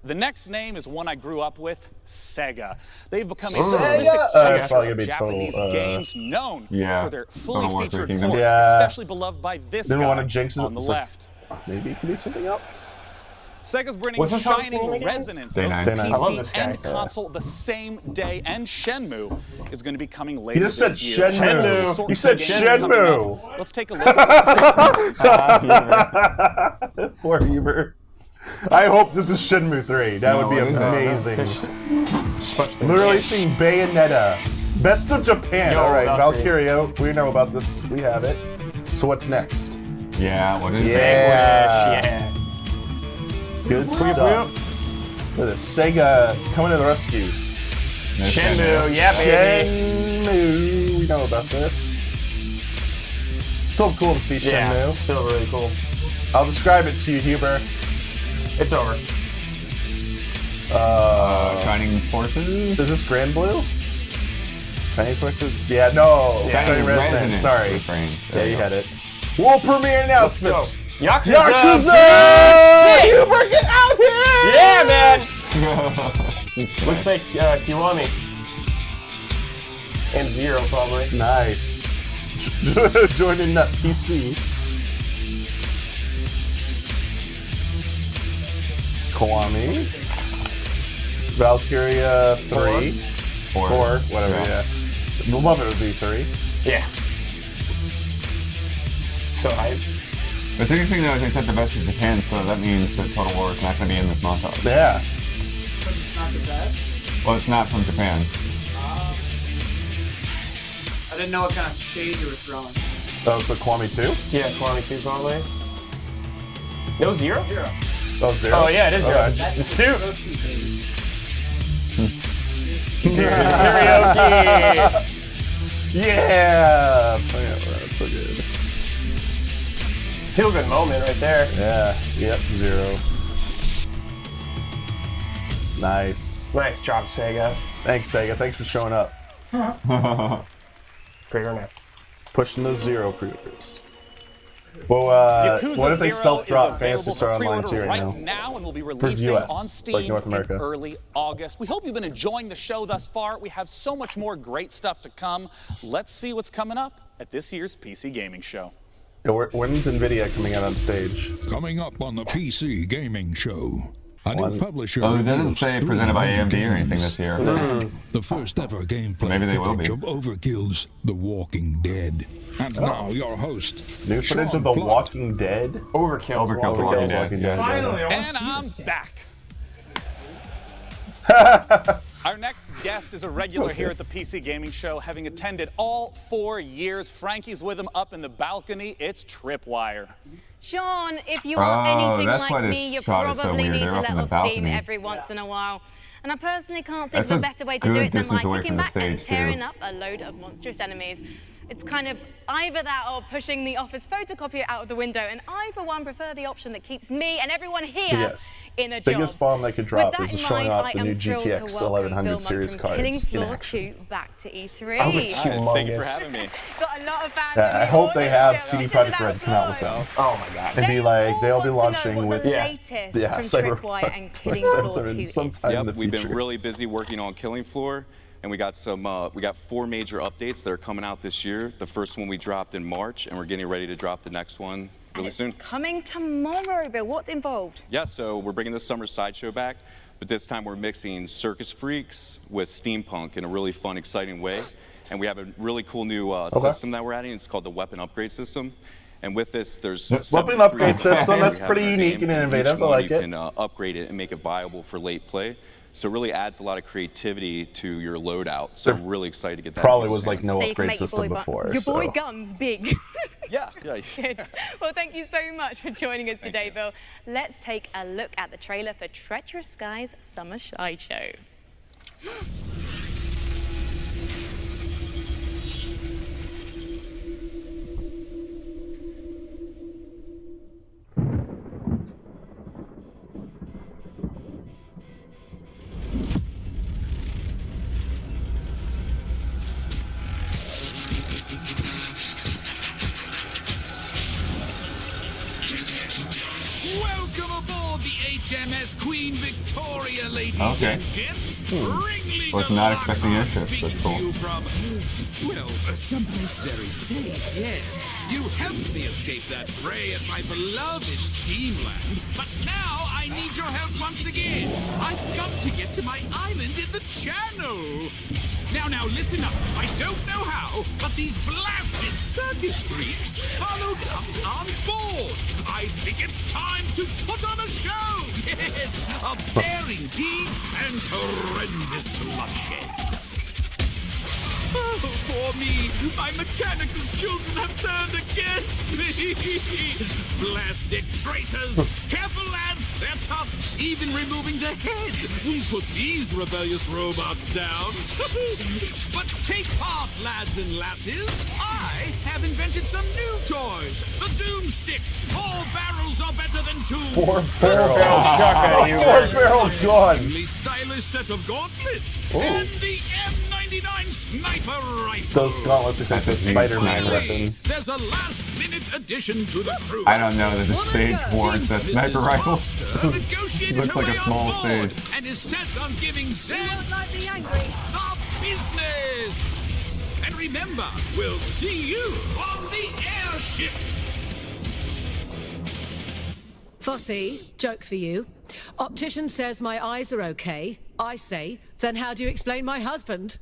The next name is one I grew up with, SEGA. They've become a prolific probably publisher gonna of be Japanese total, games known Yeah, for their don't fully know what featured they're ports, thinking. Yeah. especially beloved by this Didn't guy want to jinx it. on the so left. maybe it could be something else. Sega's bringing What's this house shining name again? resonance Day of nine. Day nine. PC I love this guy. and console the same day, and Shenmue is going to be coming later He just said this year. Shenmue. Sorts He of said games coming Shenmue. up. Let's take a look at this. Poor Heber. I hope this is Shenmue 3. That would be what is that? amazing. Literally seeing Bayonetta. Best of Japan. Yo, All right, Valkyrie. Valkyria. We know about this. We have it. So what's next? Yeah, what is it? Yeah. Good stuff. Look at this. Sega coming to the rescue. Shenmue, yeah, baby. Shenmue. We know about this. Still cool to see Shenmue. Yeah, still really cool. I'll describe it to you, Huber. It's over. Shining Forces? Is this Grand Blue? Shining Forces? Yeah, no. Yeah. Shining Resonance. Sorry. Yeah, you had it. World premiere announcements. Yakuza! Huber, get out here! Yeah, man! Looks like Kiwami. And Zero, probably. Nice. Joining that PC. Kiwami. Valkyria 3. 4, whatever, yeah. The love it would be 3. Yeah. So What's interesting though is they said the best of Japan, so that means that Total War is not going to be in this montage. Yeah. But it's not the best. Well, it's not from Japan. I didn't know what kind of shade you were throwing. Oh, so Kiwami 2? Yeah, Kiwami 2 probably. No Zero? Zero. Oh, 0? Oh, yeah, it is Zero. Okay. The suit. Karaoke! Yeah! That's so good. Feel good moment right there. Yeah. Yep, 0. Nice. Nice job, Sega. Thanks, Sega. Thanks for showing up. Pre-order now. Pushing those 0 pre-orders. Well, what if they stealth drop Phantasy Star Online 2 right now and will be for releasing US, on Steam like North America? in early August. We hope you've been enjoying the show thus far. We have so much more great stuff to come. Let's see what's coming up at this year's PC Gaming Show. Yeah, when's NVIDIA coming out on stage? Coming up on the PC Gaming Show. A new publisher. Oh, it doesn't say presented by AMD or anything this year. The first ever gameplay So maybe they will be. footage of Overkill's The Walking Dead. And now your host. New footage Sean of The Plott. Walking Dead? Overkill. Overkill's Walking Dead. Finally, I want And to see I'm this. back. Our next guest is a regular here at the PC Gaming Show, having attended all 4 years. Frankie's with him up in the balcony. It's Tripwire. Sean, if you are anything that's like why this me, you shot is so probably weird. need They're a up in the little steam balcony. every once in a while. And I personally can't think That's of a a better way to do good it than distance by away kicking from the back and stage, tearing too. up a load of monstrous enemies. It's kind of either that or pushing the office photocopier out of the window, and I, for one, prefer the option that keeps me and everyone here Yes. in a job. Biggest bomb they could drop With is that in showing mind, off the I new am thrilled to GTX welcome 1100 Phil series Monk from Killing cards in Floor action. 2 back to E3. Oh, it's humongous. Thank you for having me. Got a lot of fans. Yeah, in I the hope they have audience. CD Give it Projekt a Red come out with blow. them. Oh my god. And be like, they'll be want to know launching what with the latest from Cyberpunk Tripwire and Killing Floor 2 2077 is. sometime in the Yep, we've future. been really busy working on Killing Floor, and we got some. We got 4 major updates that are coming out this year. The first one we dropped in March, and we're getting ready to drop the next one really soon. Coming tomorrow, Bill. What's involved? Yeah, so we're bringing the summer sideshow back, but this time we're mixing circus freaks with steampunk in a really fun, exciting way. And we have a really cool new system that we're adding. It's called the Weapon Upgrade System. And with this, there's Weapon Upgrade system, that's we have pretty in our unique game. and innovative. Each I one like you it. can upgrade it and make it viable for late play. So it really adds a lot of creativity to your loadout. So I'm really excited to get that. Probably in was like no So you can upgrade make your system boy before. Your boy so. guns big. Yeah. Good. Well, thank you so much for joining us today, Bill. Let's take a look at the trailer for Treacherous Sky's Summer Sideshow. Welcome aboard the HMS Queen Victoria, ladies Okay. and gents. Was not expecting airships. That's cool. Well, someplace very safe, yes. You helped me escape that fray at my beloved Steamland, but now I need your help once again. I've got to get to my island in the channel. Now, listen up. I don't know how, but these blasted circus freaks followed us on board. I think it's time to put on a show. Yes, of daring deeds and horrendous bloodshed. Oh, for me, my mechanical children have turned against me. Blasted traitors! Careful, lads, they're tough. Even removing the head won't put these rebellious robots down. But take heart, lads and lasses. I have invented some new toys. The Doomstick. 4 barrels are better than 2. 4 barrel shotgun. 4 barrel gun. Stylish set of gauntlets. Ooh. And the M99 sniper rifle. Those gauntlets are like the Spider-Man weapon. There's a last-minute addition to the crew. I don't know. There's a stage for it. That sniper rifle looks like a small stage. And is set on giving Zed the business. And remember, we'll see you on the airship. Fossey, joke for you. Optician says my eyes are okay. I say, then how do you explain my husband?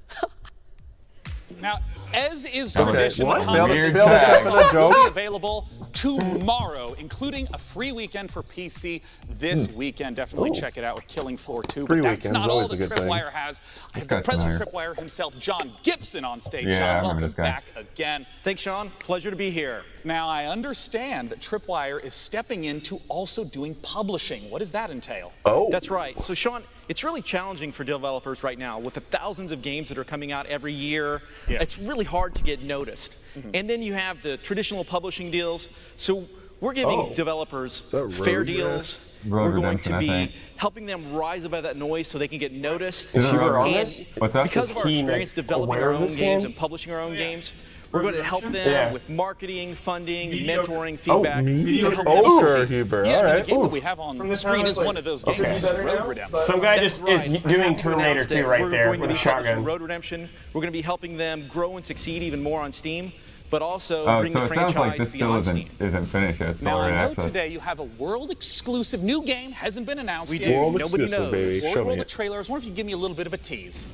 Now, as is tradition, What? the Failed to test on a joke? will be available tomorrow, including a free weekend for PC this weekend. Definitely check it out with Killing Floor 2. Free But that's weekend's not all always that a good thing. Tripwire has. I have This the guy's president of familiar. Tripwire himself, John Gibson, on stage. Yeah, I John, remember welcome this guy. back again. Thanks, Sean. Pleasure to be here. Now, I understand that Tripwire is stepping into also doing publishing. What does that entail? Oh. That's right. So, Sean, it's really challenging for developers right now with the thousands of games that are coming out every year. Yeah. It's really hard to get noticed. And then you have the traditional publishing deals. So we're giving developers fair Road deals. Road We're going Redemption, to I be think. helping them rise above that noise so they can get noticed. Is it Road And Redemption? What's that? because of our Is he, experience developing aware our of own this games game? and publishing our own games, we're going to help them Yeah. with marketing, funding, Mediocre. mentoring, feedback. Mediocre. to help them Over, succeed. Huber. Yeah, All the right. game that Oof. we have on From the the screen time I is played. one of those games. Okay. It's Better Road now? Redemption. Some guy That's just is right. doing I'm happy to Terminator announce 2 that right we're there going to with be a publishing shotgun. Road Redemption. We're going to be helping them grow and succeed even more on Steam, but also Oh, bring so the it sounds franchise like this still beyond Steam. isn't finished yet. It's still Now, early I know access. today you have a world-exclusive new game, hasn't been announced We yet. do. World Nobody exclusive, knows. baby. Before we Show roll me the it. trailer, I was wondering if you could give me a little bit of a tease.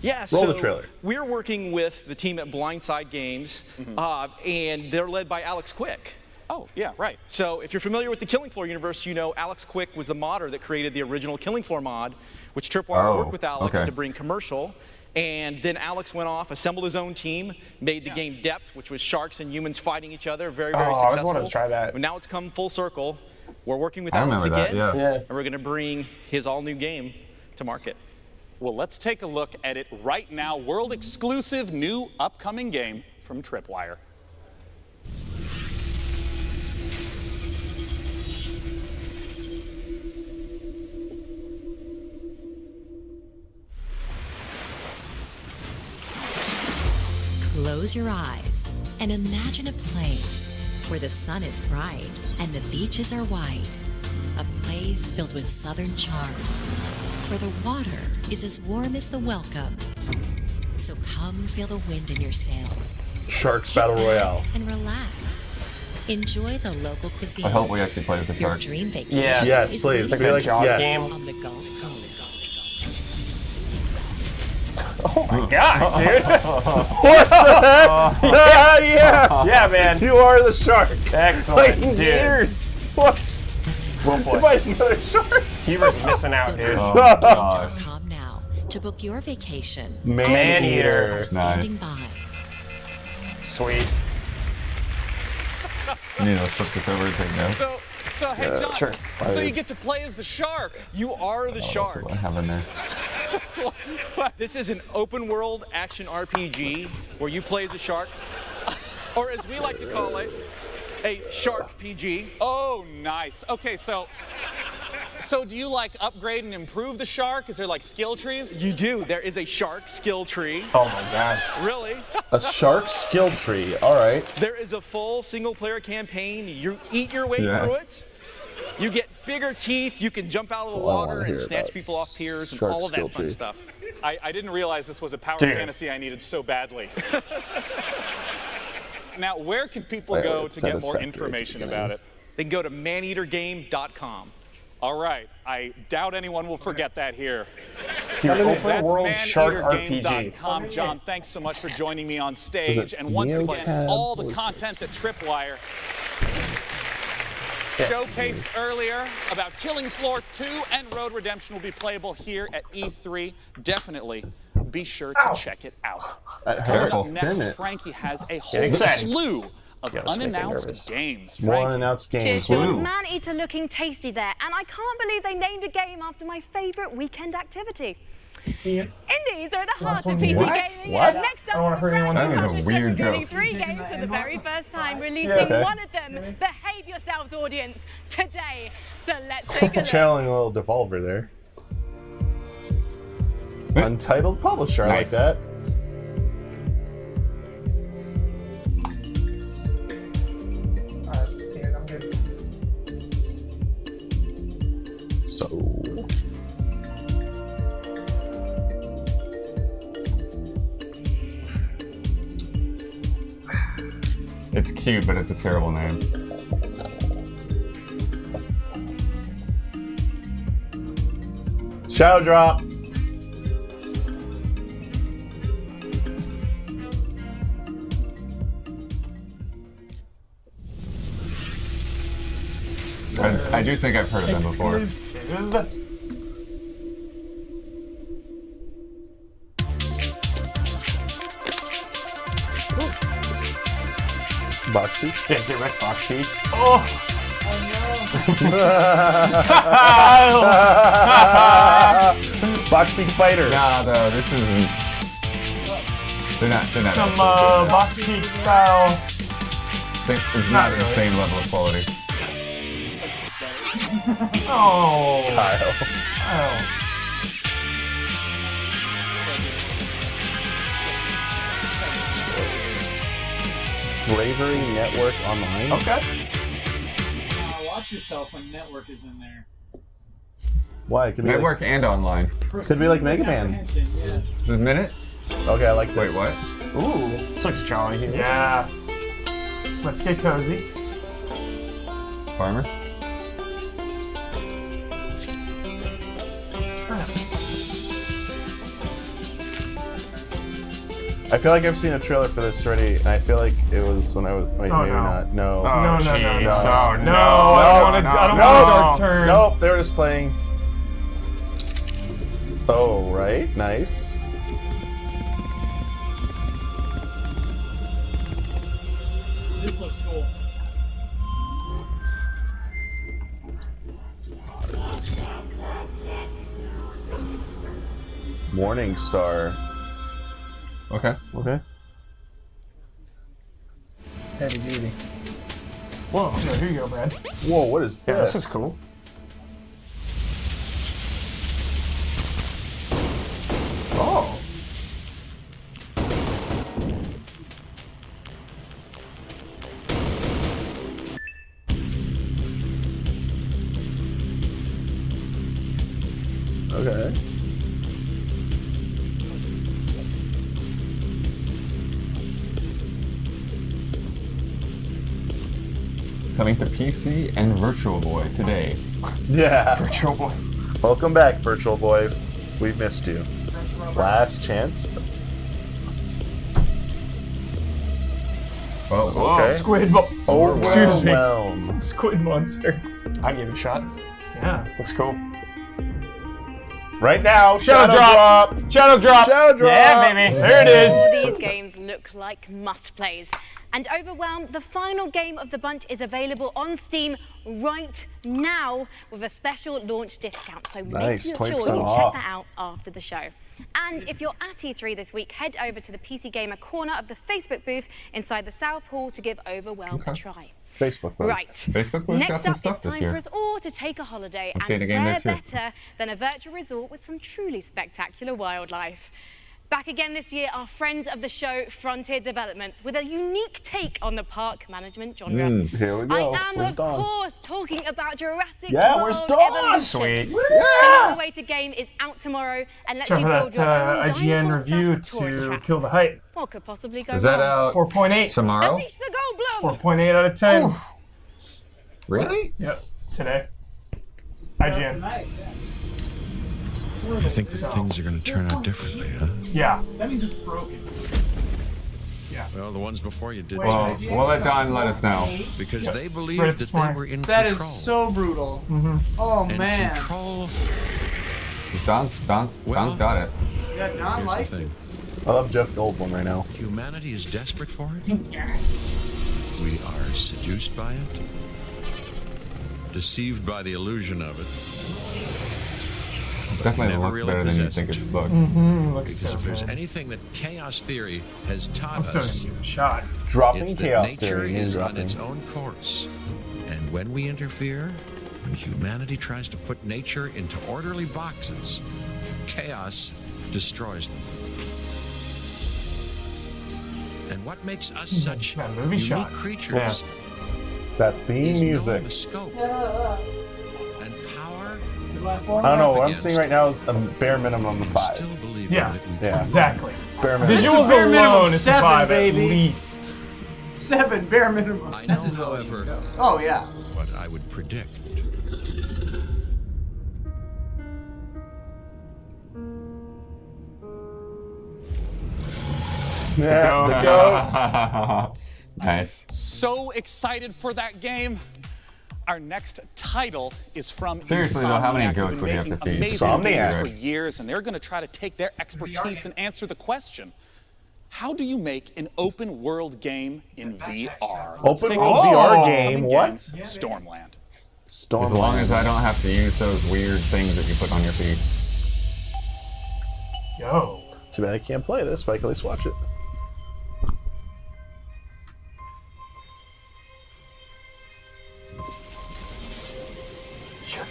Yeah, Roll so the trailer. we're working with the team at Blindside Games, and they're led by Alex Quick. Oh, yeah, right. So if you're familiar with the Killing Floor universe, you know Alex Quick was the modder that created the original Killing Floor mod, which Tripwire worked with Alex to bring commercial. And then Alex went off, assembled his own team, made the game Depth, which was sharks and humans fighting each other, very, very I always successful. wanted to try that. But now it's come full circle. We're working with I Alex remember that, again, yeah. and we're going to bring his all-new game to market. Well, let's take a look at it right now. World-exclusive new upcoming game from Tripwire. Close your eyes and imagine a place where the sun is bright and the beaches are white. A place filled with southern charm, where the water is as warm as the welcome. So come feel the wind in your sails. Sharks Battle Royale. And relax. Enjoy the local cuisine. I hope we actually play as the Your Sharks. dream vacation Yeah. Yes, is please. waiting Be like, Jaws yes. game. on the Gulf Coast. Oh my god, dude. What the heck? Yeah. Yeah, man. You are the shark. Excellent, Fighting dude. gators. What? Well played. Fighting other sharks. Huber's missing out, dude. Oh, gosh. Come now to book your vacation. Maneater. Are standing Nice. by. Sweet. You need to flip this over and take notes. So hey, John, Sure. so you get to play as the shark. You are the Let's see shark. what I have in there. This is an open world action RPG where you play as a shark, or as we like to call it, a shark PG. Oh, nice. Okay, so do you like upgrade and improve the shark? Is there like skill trees? You do. There is a shark skill tree. Oh my god. Really? A shark skill tree. All right. There is a full single player campaign. You eat your way Yes. through it. You get bigger teeth. You can jump out of the all I water wanna and hear snatch about. people off piers and Shark all of skill that fun tree. stuff. I didn't realize this was a power Dude. fantasy I needed so badly. Now, where can people Wait, go it's to get more Satisfactory information again. about it? They can go to maneatergame.com. All right, I doubt anyone will forget that here. Dude, open That's world shark RPG. maneatergame.com. John, thanks so much for joining me on stage. And once again, Neocab? all the What is it? content that Tripwire showcased earlier about Killing Floor 2 and Road Redemption will be playable here at E3. Definitely be sure to check it out. Careful. Up next, Damn it. Frankie has a whole slew of unannounced games. More unannounced games. Cheers, John. Maneater looking tasty there, and I can't believe they named a game after my favourite weekend activity. Indies are at the heart of PC gaming. What? Next up, I don't want to hurt anyone. That was a weird joke. 3 games for the very first time, releasing one of them. Behave yourselves, audience, today. So let's take a look. Channeling a little Devolver there. Untitled publisher, I like that. I'm good. So. It's cute, but it's a terrible name. Shadow Drop. I do think I've heard of them before. Exclusive. Box feed? Yeah, direct box feed. Oh! Box feed fighter. Nah, though, this isn't. They're not. Some box feed style. It's not the same level of quality. Oh. Kyle. Oh. Bravery Network Online. Okay. Watch yourself when Network is in there. Why? It could be Network and online. Could be like Mega Man. Yeah. Is it a minute? Okay, I like this. Wait, what? Ooh. This looks jolly here. Yeah. Let's get cozy. Farmer? I feel like I've seen a trailer for this already, and I feel like it was when I was. Wait, maybe not. No. Oh, no. No. I don't want a dark turn. Nope, they were just playing. Oh, right. Nice. This looks cool. Morning Star. Okay. Okay. Heavy duty. Whoa, here you go, Brad. Whoa, what is this? Yeah, this is cool. Oh. Okay. Coming to PC and Virtual Boy today. Yeah. Virtual Boy. Welcome back, Virtual Boy. We've missed you. Last chance. Oh, okay. Squid. Overwhelm. Squid monster. I'd give it a shot. Yeah. Looks cool. Right now, Shadow Drop. Shadow Drop. Shadow Drop. Yeah, baby. There it is. All these games look like must-plays. And Overwhelm, the final game of the bunch, is available on Steam right now with a special launch discount. So make sure you check that out after the show. And if you're at E3 this week, head over to the PC Gamer corner of the Facebook booth inside the South Hall to give Overwhelm a try. Facebook booth. Right. Facebook booth's got some stuff this year. Next up, it's time for us all to take a holiday, I'm seeing and a game where there too. better than a virtual resort with some truly spectacular wildlife. Back again this year, our friends of the show, Frontier Developments, with a unique take on the park management genre. Here we go. I am, of course, talking about Jurassic where's World Dawn? Evolution. Sweet. The Elevator game is out tomorrow and lets Check you for build that your own IGN review dinosaur-stuffed tourist to trap. kill the hype. What could possibly go Is that wrong? out 4.8. tomorrow? Unleash the Goldblum! 4.8 out of 10. Oof. Really? Yep. Today. IGN. I think that things are going to turn out differently, huh? Yeah. That means it's broken. Well, the ones before you did. Well, we'll let Don let us know. Because they Right believed this that they morning. were in That is control. so brutal. Mm-hmm. Oh And man. control. Don's got it. Well, Don's got it. Yeah, John Here's likes the it. thing. I love Jeff Goldblum right now. Humanity is desperate for it. We are seduced by it, deceived by the illusion of it. Definitely Never looks really better than you possess think it. it looks. Looks Because so if there's good. anything that chaos theory has taught I'm so us, gonna give it a shot. Dropping it's that chaos nature theory. is on dropping. its own course. And when we interfere, when humanity tries to put nature into orderly boxes, chaos destroys them. And what makes us such That movie unique shot. creatures That theme is music. knowing the scope and power. I don't know. What I'm seeing right now is a bare minimum of 5. Yeah, Yeah. exactly. Bare minimum. Visuals Bare minimum alone is 7, 5 baby. at least. 7 bare minimum. I know, however, Oh yeah. what I would predict. Yeah, the goat. Nice. So excited for that game. Our next title is from Seriously, though, how many Insomniac, goats who've would you been have to making feed? amazing games Insomniac. for years, and they're going to try to take their expertise and answer the question: how do you make an open world game in VR? Let's Open take a world look at VR the game, upcoming what? game, Stormland. As long as I don't have to use those weird things that you put on your feet. Yo. Too bad I can't play this, but I can at least watch it.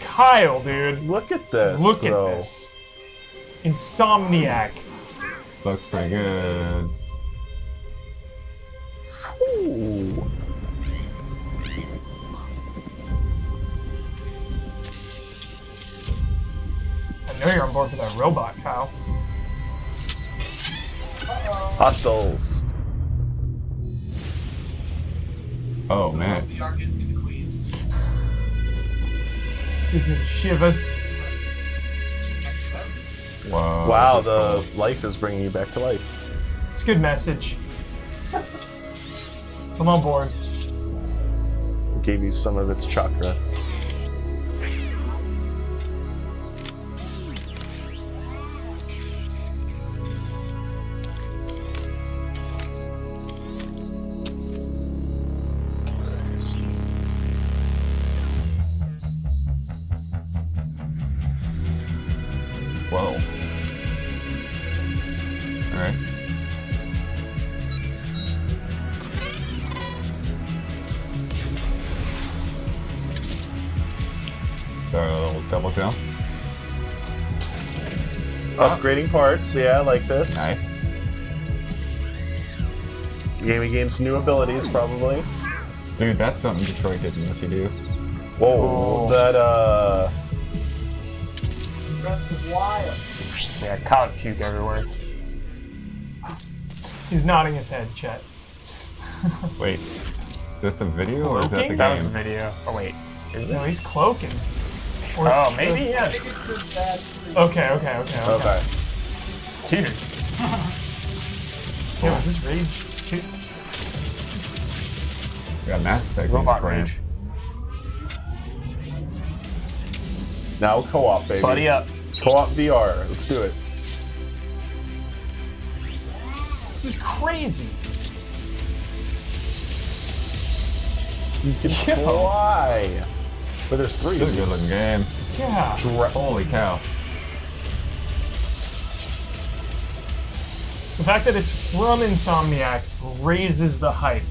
Kyle, dude. Look at this. Look though. at this. Insomniac. Looks pretty good. Ooh. I know you're on board for that robot, Kyle. Hostiles. Oh man. Gives me the shivers. Whoa. Wow, the life is bringing you back to life. It's a good message. I'm on board. Gave you some of its chakra. Whoa. Alright. So, a little double jump. Upgrading parts, yeah, like this. Nice. Gaming games new abilities, probably. Dude, that's something Detroit didn't let you do. Whoa, that Breath of Wild. Yeah, Kyle puke everywhere. He's nodding his head, Chet. Wait, is this a video or is that the Cloaking? game? That was the video. Oh wait, is No, it? he's cloaking. Or Oh, maybe, yeah. I think it's just bad sleep. Okay. okay. Dude. Yeah, was this Rage 2? Got Mass Effect. Robot Brand. Rage. Now co-op, baby. Buddy up. Co-op VR. Let's do it. This is crazy. You can fly. But there's 3 This of is a you. good looking game. Yeah. Holy cow. The fact that it's from Insomniac raises the hype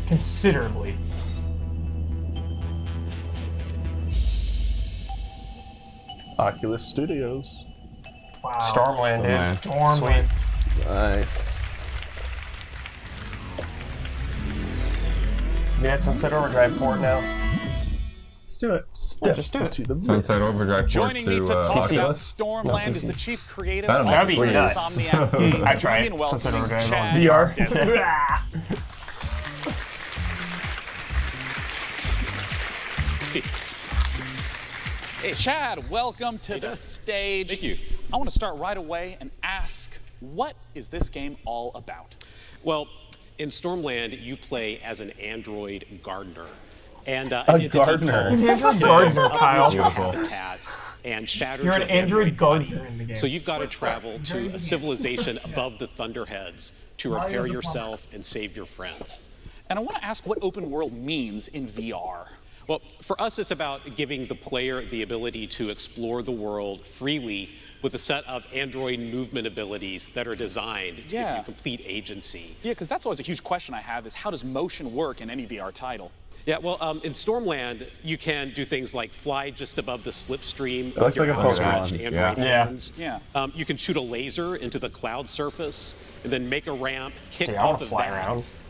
considerably. Oculus Studios. Wow. Stormland, dude. Stormland. Sweet. Nice. We had Sunset Overdrive port now. Let's do it. Step just do it. to the Sunset Overdrive port Joining me to to talk about Oculus. Stormland is PC. the chief creative That'd be officer of nuts. Insomniac Games. I tried Please Sunset welcome Overdrive on Chad VR. Desmond. Hey, Chad, welcome to the stage. Thank you. I want to start right away and ask, what is this game all about? Well, in Stormland, you play as an android gardener. And A an entity gardener. called An Android Sable gardener, uproots Kyle. your Beautiful. habitat and shatters You're an your Android body. gardener in the game. So you've got to travel to a civilization above the Thunderheads to repair yourself and save your friends. And I want to ask what open world means in VR. Well, for us, it's about giving the player the ability to explore the world freely with a set of Android movement abilities that are designed to give you complete agency. Yeah, because that's always a huge question I have is how does motion work in any VR title? Yeah, well, in Stormland, you can do things like fly just above the slipstream It looks with your like a Pokemon. outstretched Android Yeah. hands. Yeah. You can shoot a laser into the cloud surface and then make a ramp, kick Dude, I wanna off of fly that,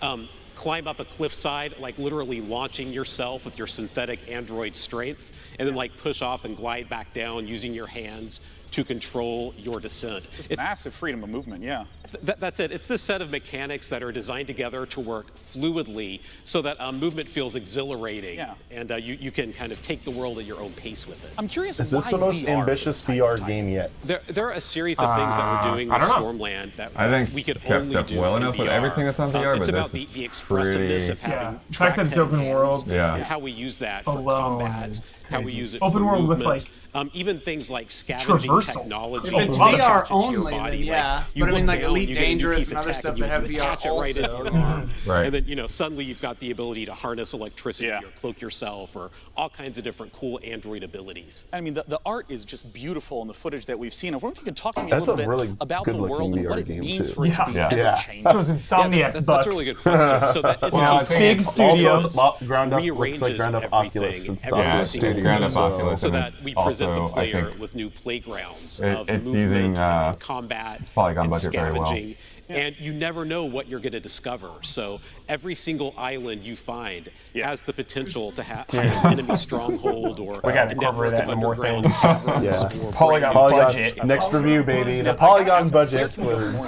around. climb up a cliffside, like literally launching yourself with your synthetic Android strength, and then like push off and glide back down using your hands to control your descent. Just massive freedom of movement, yeah. That's it. It's this set of mechanics that are designed together to work fluidly so that movement feels exhilarating. Yeah. And you can kind of take the world at your own pace with it. I'm curious Is this the most ambitious VR game yet? There are a series of things that we're doing with Stormland that I think we could kept only up do well in enough with VR. everything that's on VR, It's but about this the is expressiveness of pretty- having The fact that it's open world. Yeah. and how we use that for Alone combat, is how we crazy. use it Open for world with, movement. like, Even things like scavenging traversal. technology. If it's that VR attaches to your only, then body. yeah. Like, you But I mean, look like down, Elite you get a new Dangerous piece and of other tech, stuff and you that have attach VR it right into also. your arm. Right. And then, suddenly you've got the ability to harness electricity or cloak yourself or all kinds of different cool Android abilities. I mean, the art is just beautiful in the footage that we've seen. I wonder if you could talk to me That's a a little really bit about the good-looking world and VR what it game, means too. for it to be Yeah. ever-changing. That was Insomniac That's a really good question. So that it's Well, a big studio. Also, it's ground up, looks rearranges like ground up Oculus. everything, It's every Yeah, single it's ground up so- Oculus, so and that it's we present also, the I player think, with new playgrounds It- of it's movement using, and combat it's polygon and budget very well. scavenging. And you never know what you're going to discover. So every single island you find has the potential to have an enemy stronghold or We gotta a incorporate network that of into more underground things. caverns Yeah. or Polygon budget. Next review, baby. The Polygon budget was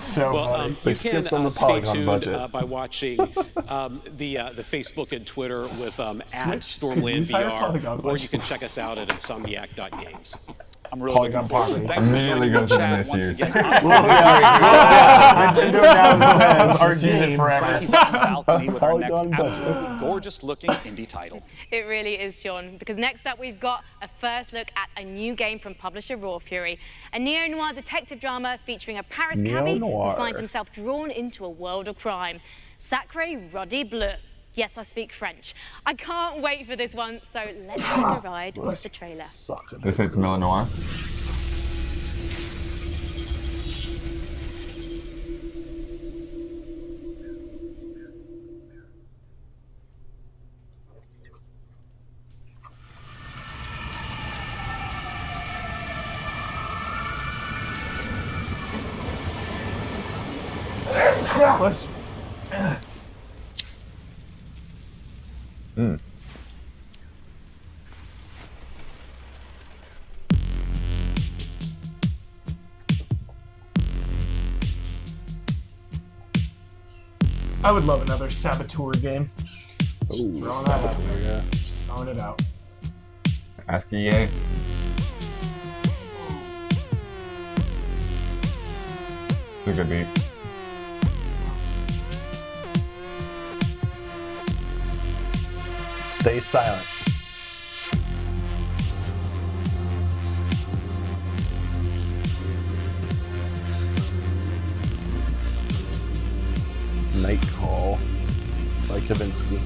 So well, funny. They you skipped can on the stay Polygon tuned budget. by watching the Facebook and Twitter with at Switch could Stormland use higher VR, Polygon or budget. you can check us out at insomniac.games. I'm really Polygon looking forward to it. poverty. Thanks for Immediately joining go the to the chat once misuse. again. Nintendo now has our Just use it games. forever. He's on the balcony with our next Polygon budget. absolutely gorgeous-looking indie title. It really is, Sean, because next up we've got a first look at a new game from publisher Raw Fury, a neo-noir detective drama featuring a Paris cabbie who Neo-noir. finds himself drawn into a world of crime. Sacre Roddy Bleu. Yes, I speak French. I can't wait for this one, so let's take a ride with the trailer. Sucks. This hits Noir. Let's- I would love another Saboteur game. Ooh, throwing that out Saboteur, yeah. Just throwing it out. Ask EA. It's a good beat. Stay silent. Night Call by Kavinsky.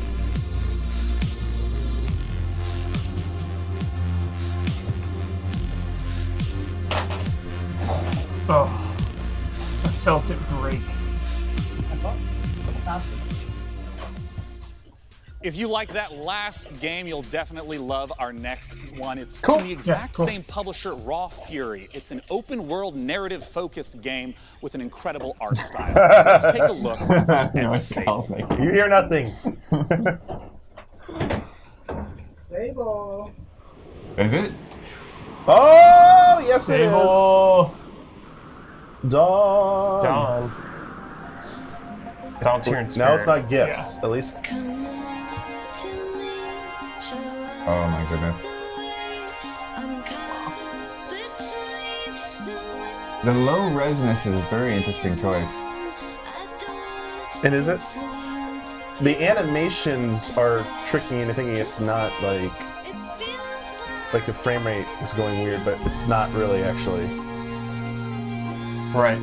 Oh, I felt it break. If you like that last game, you'll definitely love our next one. It's from the exact same publisher, Raw Fury. It's an open-world, narrative-focused game with an incredible art style. Let's take a look at Sable. You hear nothing. Sable. Is it? Oh, yes it is. Sable. Dawn. Dawn. Dawn's here in spirit. Now it's not gifts. At least. Oh my goodness. The low resness is a very interesting choice. And is it? The animations are tricking you into thinking it's not like the frame rate is going weird, but it's not really actually. Right.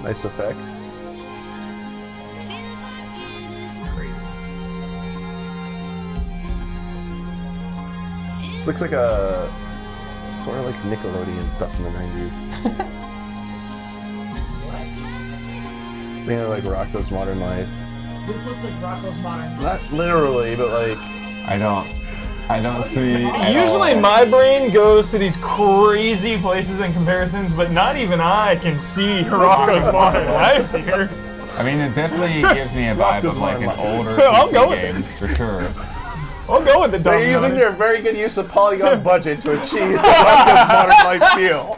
Nice effect. This looks like a sort of like Nickelodeon stuff in the 90s. They have like Rocko's Modern Life. This looks like Rocko's Modern Life. Not literally, but like. I don't see. Usually my brain goes to these crazy places and comparisons, but not even I can see Rocko's Modern Life here. I mean, it definitely gives me a vibe of like an older I'll go PC with game, for sure. I'll go with the dumb. They're using their very good use of polygon budget to achieve the Rocko's Modern Life feel.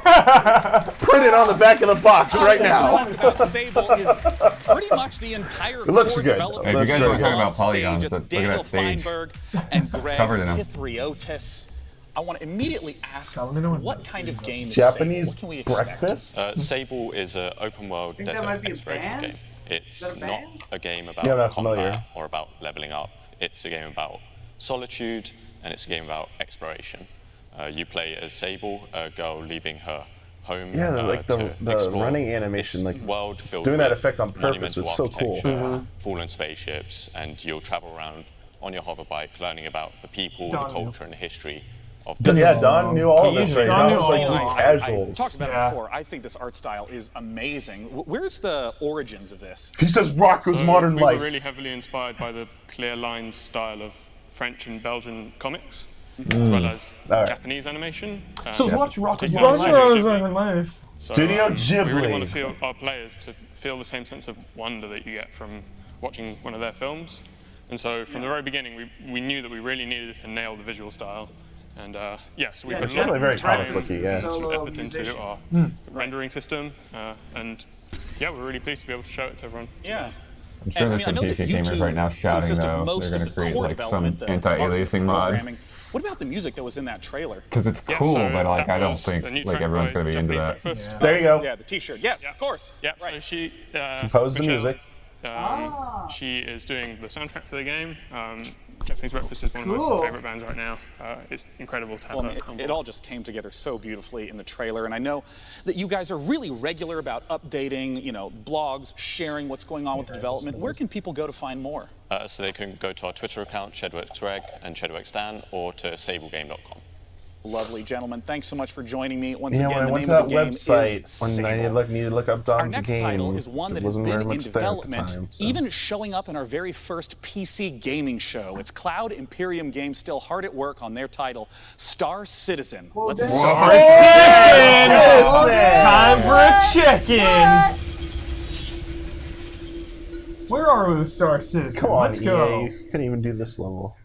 Print it on the back of the box right now. Sable is pretty much the entire It looks core good. development If you guys want to talk on about polygons, stage. It's look at Daniel that stage. Feinberg and Greg Covered in them. Hithriotis. I want to immediately ask, what kind of game is Japanese Sable? What can we expect? breakfast? Sable is an open-world Think that desert might be a exploration band? game. It's that a not band? a game about Yeah, I'm not combat familiar. or about leveling up. It's a game about solitude, and it's a game about exploration. You play as Sable, a girl leaving her home. Yeah, like the explore running animation, like world filled doing that with effect on purpose. monumental It's so cool. architecture, fallen spaceships, and you'll travel around on your hover bike, learning about the people, the culture, and the history of the Yeah, Don knew all of this right now. It's like I casuals. talked about it before. I think this art style is amazing. Where's the origins of this? He says Rocko's Modern we Life. were really heavily inspired by the clear lines style of French and Belgian comics, as Mm. well as All right. Japanese animation. So watch Rocko's particularly Modern Life. Studio We really want Ghibli. to feel our players to feel the same sense of wonder that you get from watching one of their films. And so from the very beginning, we knew that we really needed to nail the visual style. And yes, we put it's a lot definitely very of time comic booky, yeah. and Solo effort into musician. our rendering system. And yeah, we're really pleased to be able to show it to everyone. Yeah. I'm sure there's some PC gamers right now shouting though they're going to create like some anti-aliasing mod. What about the music that was in that trailer? Because it's cool, but like I don't think like everyone's going to be into that. There you go. Yeah, the T-shirt. Yes, of course. Yeah, right. So she Composed the Michelle, music. She is doing the soundtrack for the game. Japanese Breakfast is one of my Cool. favorite bands right now. It's incredible to have Well, her on board. it all just came together so beautifully in the trailer, and I know that you guys are really regular about updating, blogs, sharing what's going on with the development. Where can people go to find more? So they can go to our Twitter account, ShedWorksReg and ShedWorksDan, or to sablegame.com. Lovely, gentlemen. Thanks so much for joining me. Once Yeah, again, when I the went name to of that the game website, is when I Sable. needed to look up Our Don's next game, title is one it that has wasn't been very in much there at the development, time. So. even showing up in our very first PC gaming show. It's Cloud Imperium Games still hard at work on their title, Star Citizen. Let's Star Citizen! Time for a check-in. Where are we with Star Citizen? Come on, Let's go. EA. You couldn't even do this level.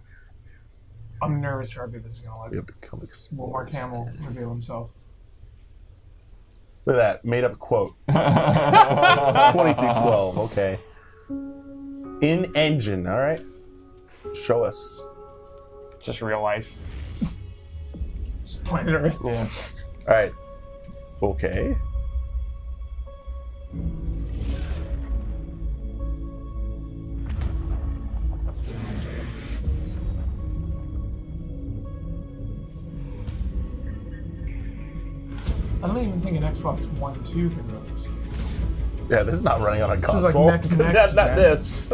I'm nervous for how big this is gonna You'll look. become Will Mark Hamill reveal himself? Look at that, made up quote. 20 through 12, okay. In engine, all right. Show us. Just real life. Just planet Earth. Yeah. All right. Okay. I don't even think an Xbox One 2 can run this. Yeah, this is not running on a This is like console. next, not man. this.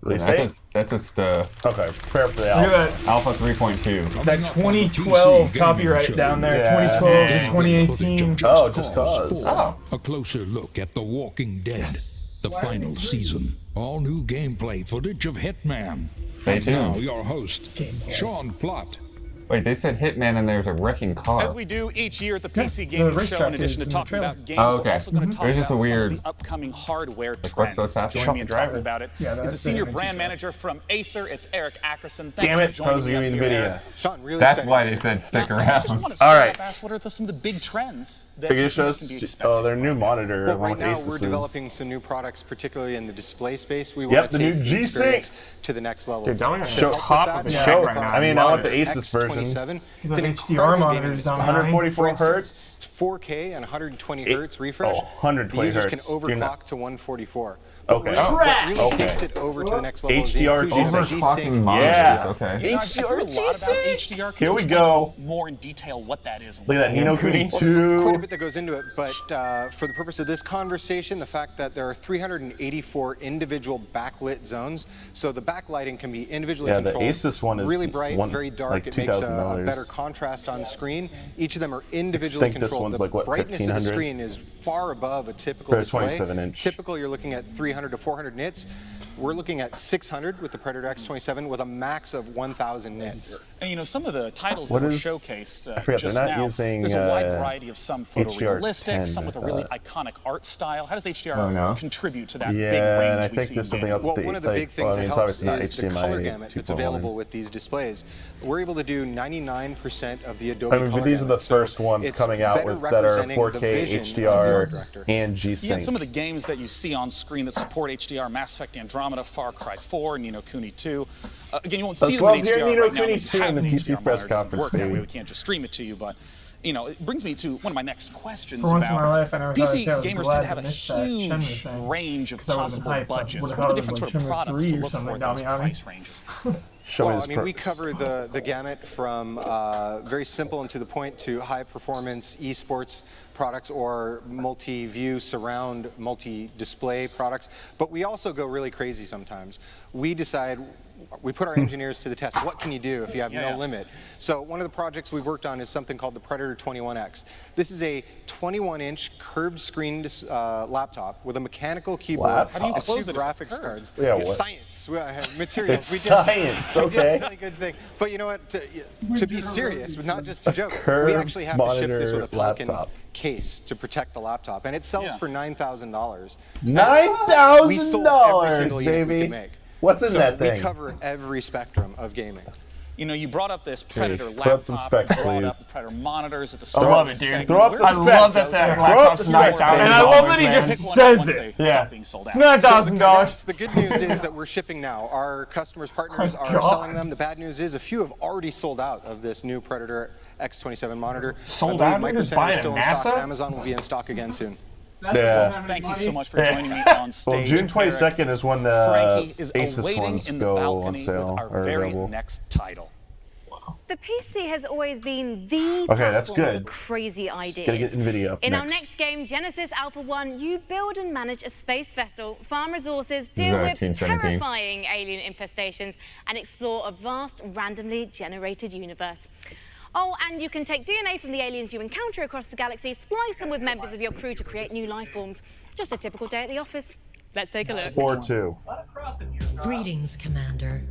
That's just okay. Prepare for the Look at alpha. that. Alpha 3.2. That 2012 copyright down there, 2012 to 2018. Oh, just cause. Oh. A closer look at The Walking Dead, the final season. All new gameplay footage of Hitman. Stay And now tuned. your host, Sean Plott. Wait, they said Hitman and there's a wrecking car. As we do each year at the PC Gaming Show, in addition to talking about games, Oh, okay. we're also going to talk There's just about a weird, some of the upcoming hardware what's trends. so sad? Joining me and talking about it Yeah, is the that's senior the brand manager from Acer. It's Eric Ackerson. Thanks Damn it! for joining me. Give me the video. Sean, really That's excited. why they said stick I around. just want to All start right. off, ask what are some of the big trends that Biggest consumers can be shows. expecting? Oh, their new monitor. Well, one right with now Asus's. we're developing some new products, particularly in the display space. We Yep, want the to new take G6 experience to the next level. Dude, don't even Show- top of the show- right now. I mean, I want the Asus version. X27. Those It's an HDR incredible monitors gaming down display. 144 For instance, hertz. It's 4K and 120 hertz refresh. Oh, 120 the users hertz. can Do you overclock not- to 144. Okay. What really Okay. takes it over to the next level HDR is the inclusion of Overclocking G-Sync. monitors. Yeah. Okay. You know, I've heard a lot about HDR. Can Here you we explain go. more in detail what that is? Look at that Nino Kuni Well, there's quite a 2. bit that goes into it, but for the purpose of this conversation, the fact that there are 384 individual backlit zones, so the backlighting can be individually Yeah, the controlled. Asus one is really bright, very dark. like it makes a $2,000. better contrast on screen. Each of them are individually think this controlled. one's the like, what, brightness of the 1500? screen is far above a typical For a display. 27-inch. Typical, you're looking at 300 to 400 nits. We're looking at 600 with the Predator X27 with a max of 1,000 nits. And you know, some of the titles What that were is- showcased I forget, just they're not now, using, there's a wide variety of some HDR photorealistic, 10, some with I a really thought. iconic art style. How does HDR Oh, no. contribute to that big Yeah, range and I we think see there's in something games? else Well, with one the, of the like, big things well, I that mean, it's helps obviously not is the color HDMI gamut that's 2.1. available with these displays. We're able to do 99% of the Adobe I mean, color but these are the gamut, so first ones it's coming out better with that are representing the 4K, vision of the art HDR, director. and You G-Sync. get some of the games that you see on screen that support HDR: Mass Effect Andromeda, Far Cry 4, Nino Kuni 2. Again, you won't see Let's them in love hearing HDR Nino right now Kuni because 2 having in the an PC HDR press monitor doesn't conference, work that way. baby. We can't just stream it to you, but you know, it brings me to one of my next questions For once in about my life, I never thought I'd PC say I was gamers glad tend to to have a miss that Shenmue huge thing, range of 'cause I would've been possible hyped. I budgets. would've What are the thought it was different like sort of Shenmue products 3 to or look something, for at those Damiani. price ranges? Show me Well, this I mean, we perks. cover the gamut from very simple and to the point to high performance esports products or multi-view, surround, multi-display products. But we also go really crazy sometimes. We decide, we put our engineers to the test. What can you do if you have no limit? So one of the projects we've worked on is something called the Predator 21X. This is a 21-inch curved screen laptop with a mechanical keyboard. Laptop? How do you and close two it if it's graphics curved? cards. Yeah, what? Science. Materials. It's We did- science, we did okay. a really good thing. But you know what? To be serious, not just a joke, we curved actually have to ship this with a Pelican laptop. case to protect the laptop, and it sells for $9,000. $9,000, We sold every single unit we baby. could make. What's in So that we thing? cover every spectrum of gaming. You know, you brought up this Predator put up some laptop, specs, you brought up please. the Predator monitors at the I start. love of it, the dude. segment. Throw up the Where's- specs. I love that that Throw up laptop's the specs, $9,000. baby. And I love that he Man. just Pick one up says once they it. stop Yeah. being sold It's out. $9,000. The good news is that we're shipping now. Our customers, partners are God. selling them. The bad news is a few have already sold out of this new Predator X27 monitor. Sold I out? believe They're just Micro Center buying is it still in NASA? stock. Amazon will be in stock again soon. Yeah. Thank you so much for joining me on stage. Well, June 22nd is when the Frankie is Asus awaiting ones in the go balcony on sale with our or very available. next title. The PC has always been the Okay, that's platform good. for crazy ideas. Gotta get NVIDIA up In our next. next game, Genesis Alpha 1, you build and manage a space vessel, farm resources, This is deal with 1917. terrifying alien infestations, and explore a vast, randomly generated universe. Oh, and you can take DNA from the aliens you encounter across the galaxy, splice them with members of your crew to create new life forms. Just a typical day at the office. Let's take a look. Spore 2. Greetings, Commander.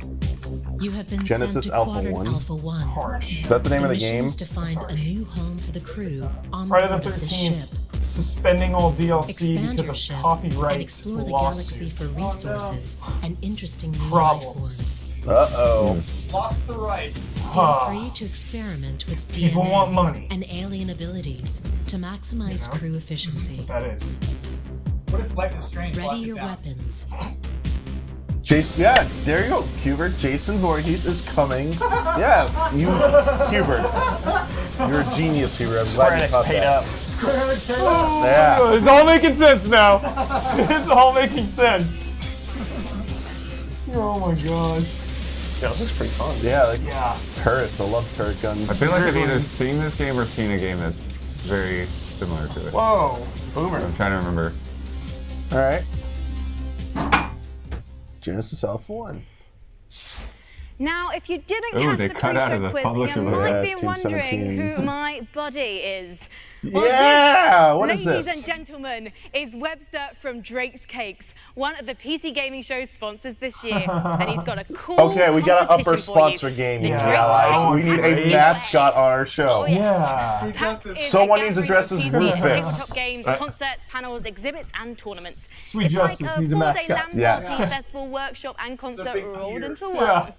You have been Genesis sent to Alpha Quadrant 1. Alpha 1. Is that the name of the mission game? is to find a new home for the crew on Friday the board of the 13th, ship. suspending all DLC Expand because your of ship copyright and explore the galaxy lawsuits. for resources and interesting new life Problems. forms. Uh-oh. Lost the rights. Feel free to experiment with People DNA want money. and alien abilities to maximize crew efficiency. That is. What if Life is Strange? Ready locked it your down? weapons. Jason, yeah, there you go, Hubert. Jason Voorhees is coming. Yeah, you, Hubert. You're a genius, Hubert. I'm glad you caught that. Yeah. It's all making sense now. It's all making sense. Oh my god. Yeah, this looks pretty fun. Yeah, like Yeah. turrets. I love turret guns. I feel like I've either seen this game or seen a game that's very similar to it. Whoa. It's a boomer. I'm trying to remember. All right. Genesis Alpha 1. Now, if you didn't Ooh, catch they the cut out of pre-show the quiz, publisher you logo. might Yeah, be Team wondering 17. who my buddy is. Yeah! What is Ladies this? and gentlemen, is Webster from Drake's Cakes, one of the PC gaming show's sponsors this year, and he's got a cool Okay, we gotta up our competition for you. sponsor game The here, Drake's allies. Cakes We need a Pack mascot on our show. Yeah. Pack is Someone a needs to gathering dress of as PC and tabletop Rufus. games, concerts, panels, exhibits, and tournaments. Sweet It's Justice like a needs a 4-day mascot. LAN Yes. party, festival, workshop, and concert big rolled tier. into one. Yeah.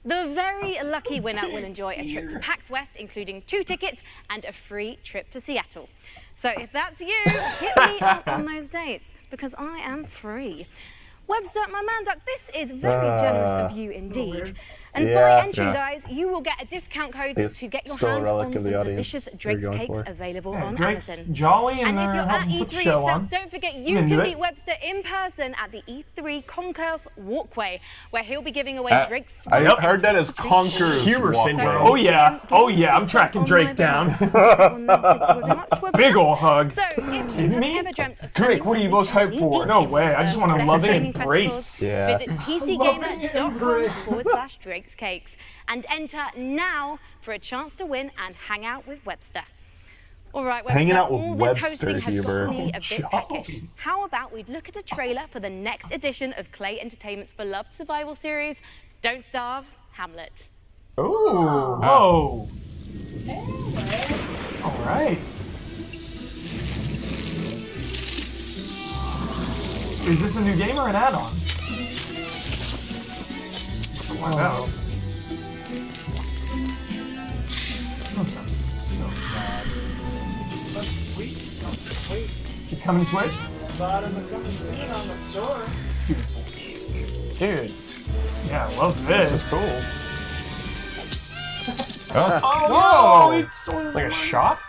The very lucky winner will enjoy a trip to PAX West, including 2 tickets and a free trip to Seattle. So if that's you, hit me up on those dates, because I am free. Webster, my man duck, this is very generous of you indeed. And by entry, guys, you will get a discount code It's to get your still a hands relic on of some the audience delicious they're Drake's going Cakes for. available Yeah, on Drake's Amazon. jolly and And if they're you're at having put the E3 show itself, on. don't forget you I'm can into meet it. Webster in person at the E3 Concourse Walkway, where he'll be giving away Drake's. I heard that as Conqueror's Humor Walkway. syndrome. Oh yeah. Oh yeah. I'm tracking Drake down. Big ol' hug. So if you Kidding have me? ever dreamt of Drake, what are you most hyped for? No way. I just want a loving embrace. Yeah. Visit PCGamer.com/Drake's Cakes and enter now for a chance to win and hang out with Webster. All right, Webster, Hanging out with all Webster, this hosting has Huber. got me a bit peckish. How about we look at a trailer for the next edition of Clay Entertainment's beloved survival series, Don't Starve, Hamlet. Ooh. Whoa. All right. Is this a new game or an add-on? Find out. This sounds so bad. It's coming to Switch? Bottom of coming soon on the store. Beautiful. Dude. Yeah, I love this. This is cool. Oh, no! It's Like a shop?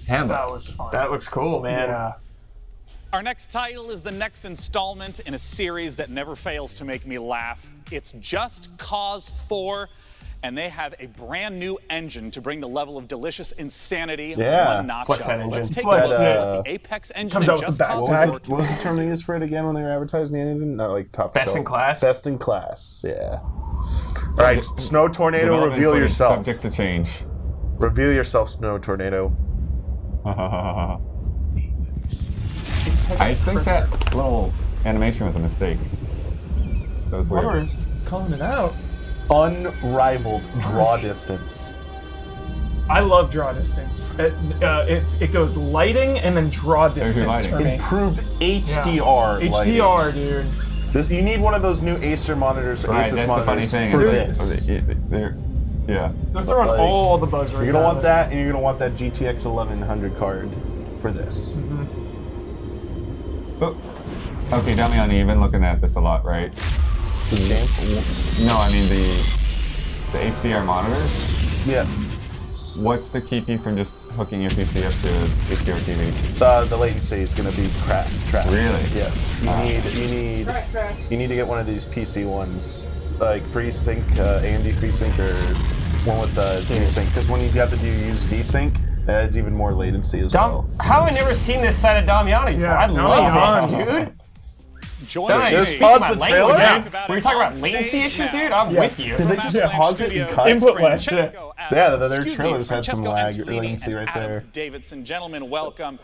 Hamlet. That was fun. That looks cool, man. Yeah. Our next title is the next installment in a series that never fails to make me laugh. It's Just Cause 4, and they have a brand new engine to bring the level of delicious insanity one notch Flex that up. engine. Let's take Flex a look it. at the Apex engine Comes in out with Just the Cause backpack. 4. What was the term they used for it again when they were advertising the engine? Not like top Best shelf. in class? Best in class, yeah. All right, Snow Tornado, Development reveal footage yourself. Subject to change. Reveal yourself, Snow Tornado. I think that little animation was a mistake. That was weird. Whoever's calling it out. Unrivaled draw distance. I love draw distance. It goes lighting and then draw There's your distance lighting. for me. Improved HDR Yeah. lighting. HDR, dude. You need one of those new Acer monitors, Right, Asus that's the monitors funny thing. for is this. They're throwing Like, all the buzzwords. You're gonna want at us. that, and you're gonna want that GTX 1100 card for this. Oh. Okay, Damian, you've been looking at this a lot, right? This game? No, I mean the HDR monitors. Yes. What's to keep you from just hooking your PC up to HDR TV? The latency is gonna be trash. Really? Yes. You need to get one of these PC ones, like FreeSync, AMD FreeSync, or one with G-Sync. Because when you have to use VSync, it adds even more latency as well. How have I never seen this side of Damiani before? Yeah, I love this, dude. Join Don't I us. speak pause my the language, trailer? dude. When you're talking about latency issues, dude, I'm with you. Did they just pause it and cut? Input lag. Yeah, their trailers had some lag or latency right there. Davidson, gentlemen, welcome.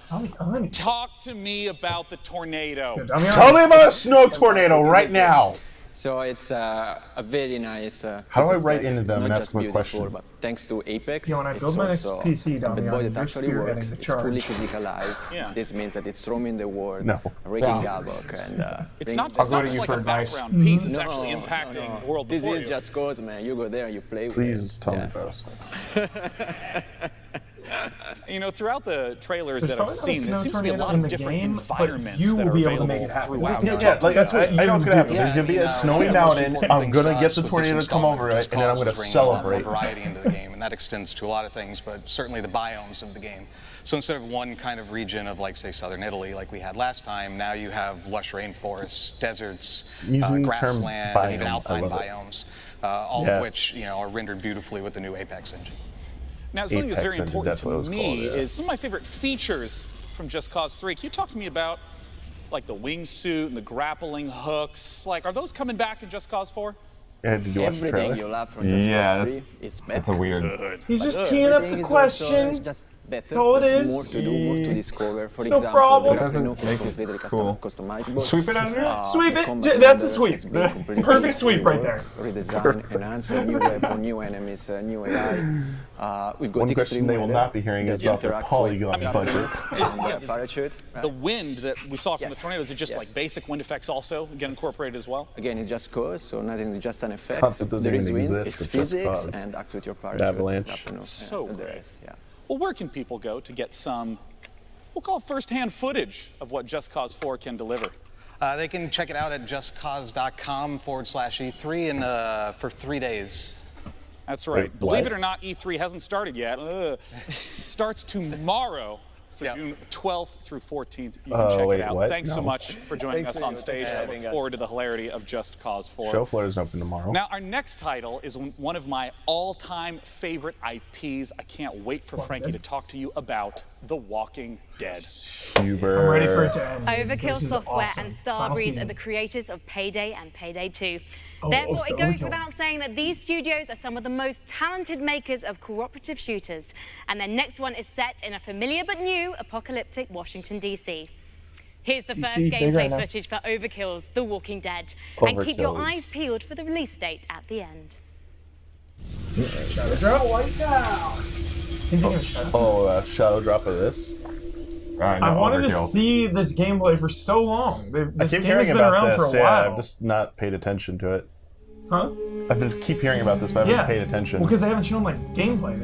Talk to me about the tornado. Tell me about a snow tornado right now. So it's a very nice. How do I piece of write tech. into them It's and not ask just them a beautiful, question? but thanks to Apex, Yeah, when I it's build my next also PC down the here, boy you're that actually spearheading works. the It's charge. fully physicalized. Yeah. This means that it's roaming the world, No. writing Yeah. havoc, and It's bringing- not just like a background piece, it's actually impacting the world This before is you. just cause, man. You go there and you play with it. Please tell me about Snow. You know, throughout the trailers There's that I've probably not a seen, snow there seems to be a tornado lot in of the different game, environments but you that will are be able to available make it happen. throughout. Yeah, like That's what I know what's gonna happen. do. There's gonna be a snowy mountain. I'm gonna get the tornado to come over it, and then I'm gonna celebrate. and that extends to a lot of things, but certainly the biomes of the game. So instead of one kind of region of, like, say, southern Italy, like we had last time, now you have lush rainforests, deserts, Using the term grassland, and even biome, alpine I love it. biomes, all of which, you know, are rendered beautifully with the new Apex engine. Now, something that's very Apex engine, important that's what it to was me called, yeah. is some of my favorite features from Just Cause 3. Can you talk to me about, like, the wingsuit and the grappling hooks? Like, are those coming back in Just Cause 4? Yeah, did you watch the trailer? You love from Just Cause 3 is better. That's a weird. He's just teeing up the question. That's all it There's is. more to do, more to discover. For No example, problem. the grappling hook is completely customizable. Sweep it under there? Sweep the it. combat That's a render sweep. has been completely Perfect sweep right there. Redesigned, enhanced, new weapon, new enemies, new AI. We've got One question extreme they will weather not be hearing is that about their interacts with polygon budget. and parachute. The wind that we saw from the tornado, is it just like basic wind effects also get incorporated as well? Again, it's just cause, so nothing is just an effect. Concept doesn't There is even wind, exist, it's it's just physics, cause. and acts with your parachute. Avalanche. So and the great. rest, yeah. Well, where can people go to get some, we'll call it first-hand footage of what Just Cause 4 can deliver? They can check it out at justcause.com/E3 and for 3 days. That's right. Wait, Believe what? it or not, E3 hasn't started yet. Starts tomorrow. So June 12th through 14th, you can check wait, it out. what? Thanks so No. much for joining Thanks us for on stage. I having look us. forward to the hilarity of Just Cause 4. Show floor is open tomorrow. Now, our next title is one of my all-time favorite IPs. I can't wait for Frankie to talk to you about The Walking Dead. Huber. I'm ready for it to end. Overkill This is Software awesome. and Final Starbreeze season. are the creators of Payday and Payday 2. Oh, Therefore, it's it goes Overkill. without saying that these studios are some of the most talented makers of cooperative shooters, and their next one is set in a familiar but new apocalyptic Washington, D.C. Here's the first big gameplay right now. footage for Overkill's The Walking Dead, and keep your Overkills. eyes peeled for the release date at the end. Shadow drop. Shadow drop of this. I wanted to see this gameplay for so long. I This keep game has hearing been about around this. for a Yeah, while. I've just not paid attention to it. Huh? I just keep hearing about this, but I haven't paid attention. Well, because they haven't shown like gameplay.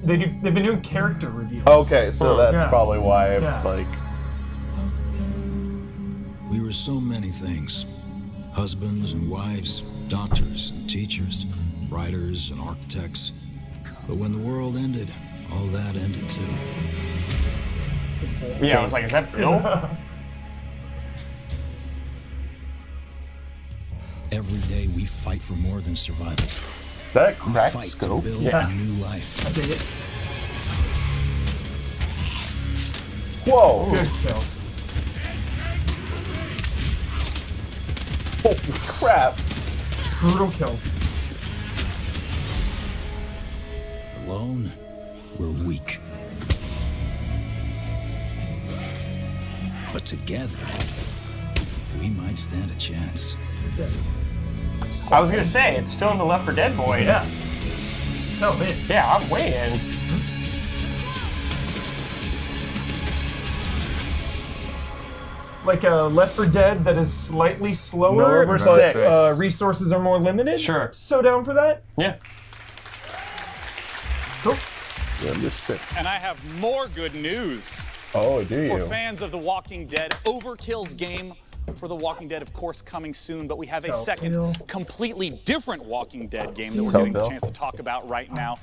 They've been doing character reveals. Okay, so that's Yeah. probably why I've Yeah. like. We were so many things. Husbands and wives, doctors and teachers, writers and architects. But when the world ended, all that ended too. Yeah, I was like, is that Bill? Every day we fight for more than survival. Is that a We cracked fight scope? to build Yeah. a new life. I dig it. Whoa! Good kill. Holy crap! Brutal kills. Alone, we're weak. But together, we might stand a chance. I was gonna say, it's filling the Left 4 Dead void. Yeah. So big. Yeah, I'm way in. Like a Left 4 Dead that is slightly slower, Number but 6. resources are more limited. Sure. So down for that. Yeah. Cool. Number 6. And I have more good news. Oh, do For you? fans of The Walking Dead, Overkill's game for The Walking Dead, of course, coming soon, but we have a second, completely different Walking Dead game that we're getting the Telltale. chance to talk about right now.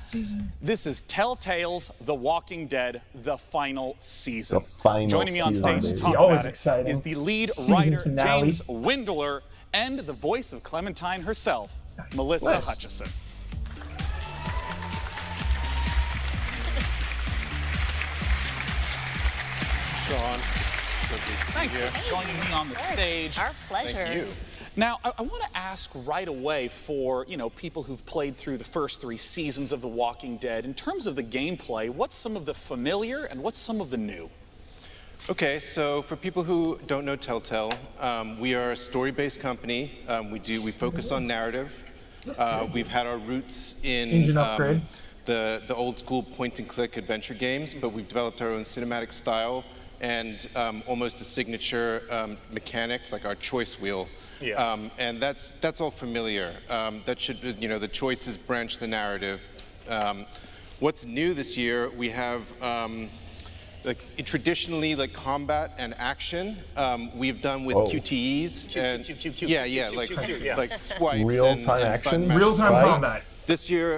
This is Telltale's The Walking Dead, the final season. The final Joining me on season, stage to baby. talk Always about it exciting. is the lead Season writer, finale. James Windler, and the voice of Clementine herself, Melissa Nice. Hutchison. Sean. Thanks for joining me on the stage. Our pleasure. Thank you. Now, I want to ask right away for, people who've played through the first 3 seasons of The Walking Dead, in terms of the gameplay, what's some of the familiar and what's some of the new? Okay, so for people who don't know Telltale, we are a story-based company. We focus on narrative. We've had our roots in Engine upgrade. the old school point-and-click adventure games, but we've developed our own cinematic style and almost a signature mechanic, like our choice wheel. Yeah. And that's all familiar. That should, the choices branch the narrative. What's new this year? We have traditionally like combat and action. We've done with QTEs and like swipes Real-time and action? button Real-time mashes. combat. This year,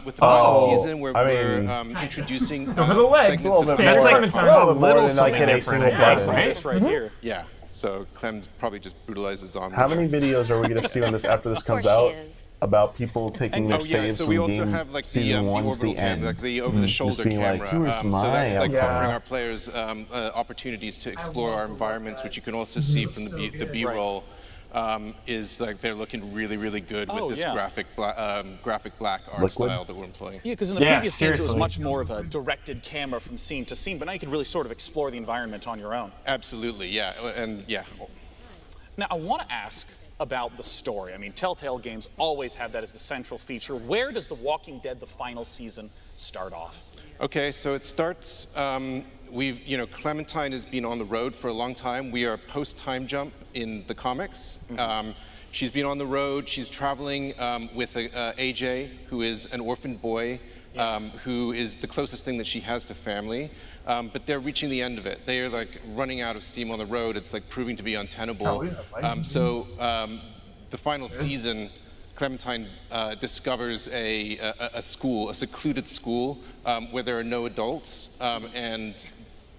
with the final season, we're introducing Go for the legs. segments of That's more- Clementine. A little more than like something in a different, single I guess, button. right? This right here. Yeah. So Clem probably just brutalizes zombies. How many videos are we going to see on this after this comes out about people taking their saves so from we also game have like season the 1 to orbital the end? cam, like the over-the-shoulder Just being like, camera. here's my So that's like account. offering our players opportunities to explore our environments, which you can also see from the B-roll. Is like they're looking really, really good with this graphic black art style that we're employing. Yeah, because in the previous games it was much more of a directed camera from scene to scene, but now you can really sort of explore the environment on your own. Absolutely, yeah, and yeah. Now I want to ask about the story. I mean, Telltale games always have that as the central feature. Where does The Walking Dead, the final season, start off? Okay, so it starts. Clementine has been on the road for a long time. We are post-time jump in the comics. She's been on the road. She's traveling with AJ, who is an orphan boy, who is the closest thing that she has to family. But they're reaching the end of it. They are like running out of steam on the road. It's like proving to be untenable. The final season, Clementine discovers a school, a secluded school, where there are no adults, and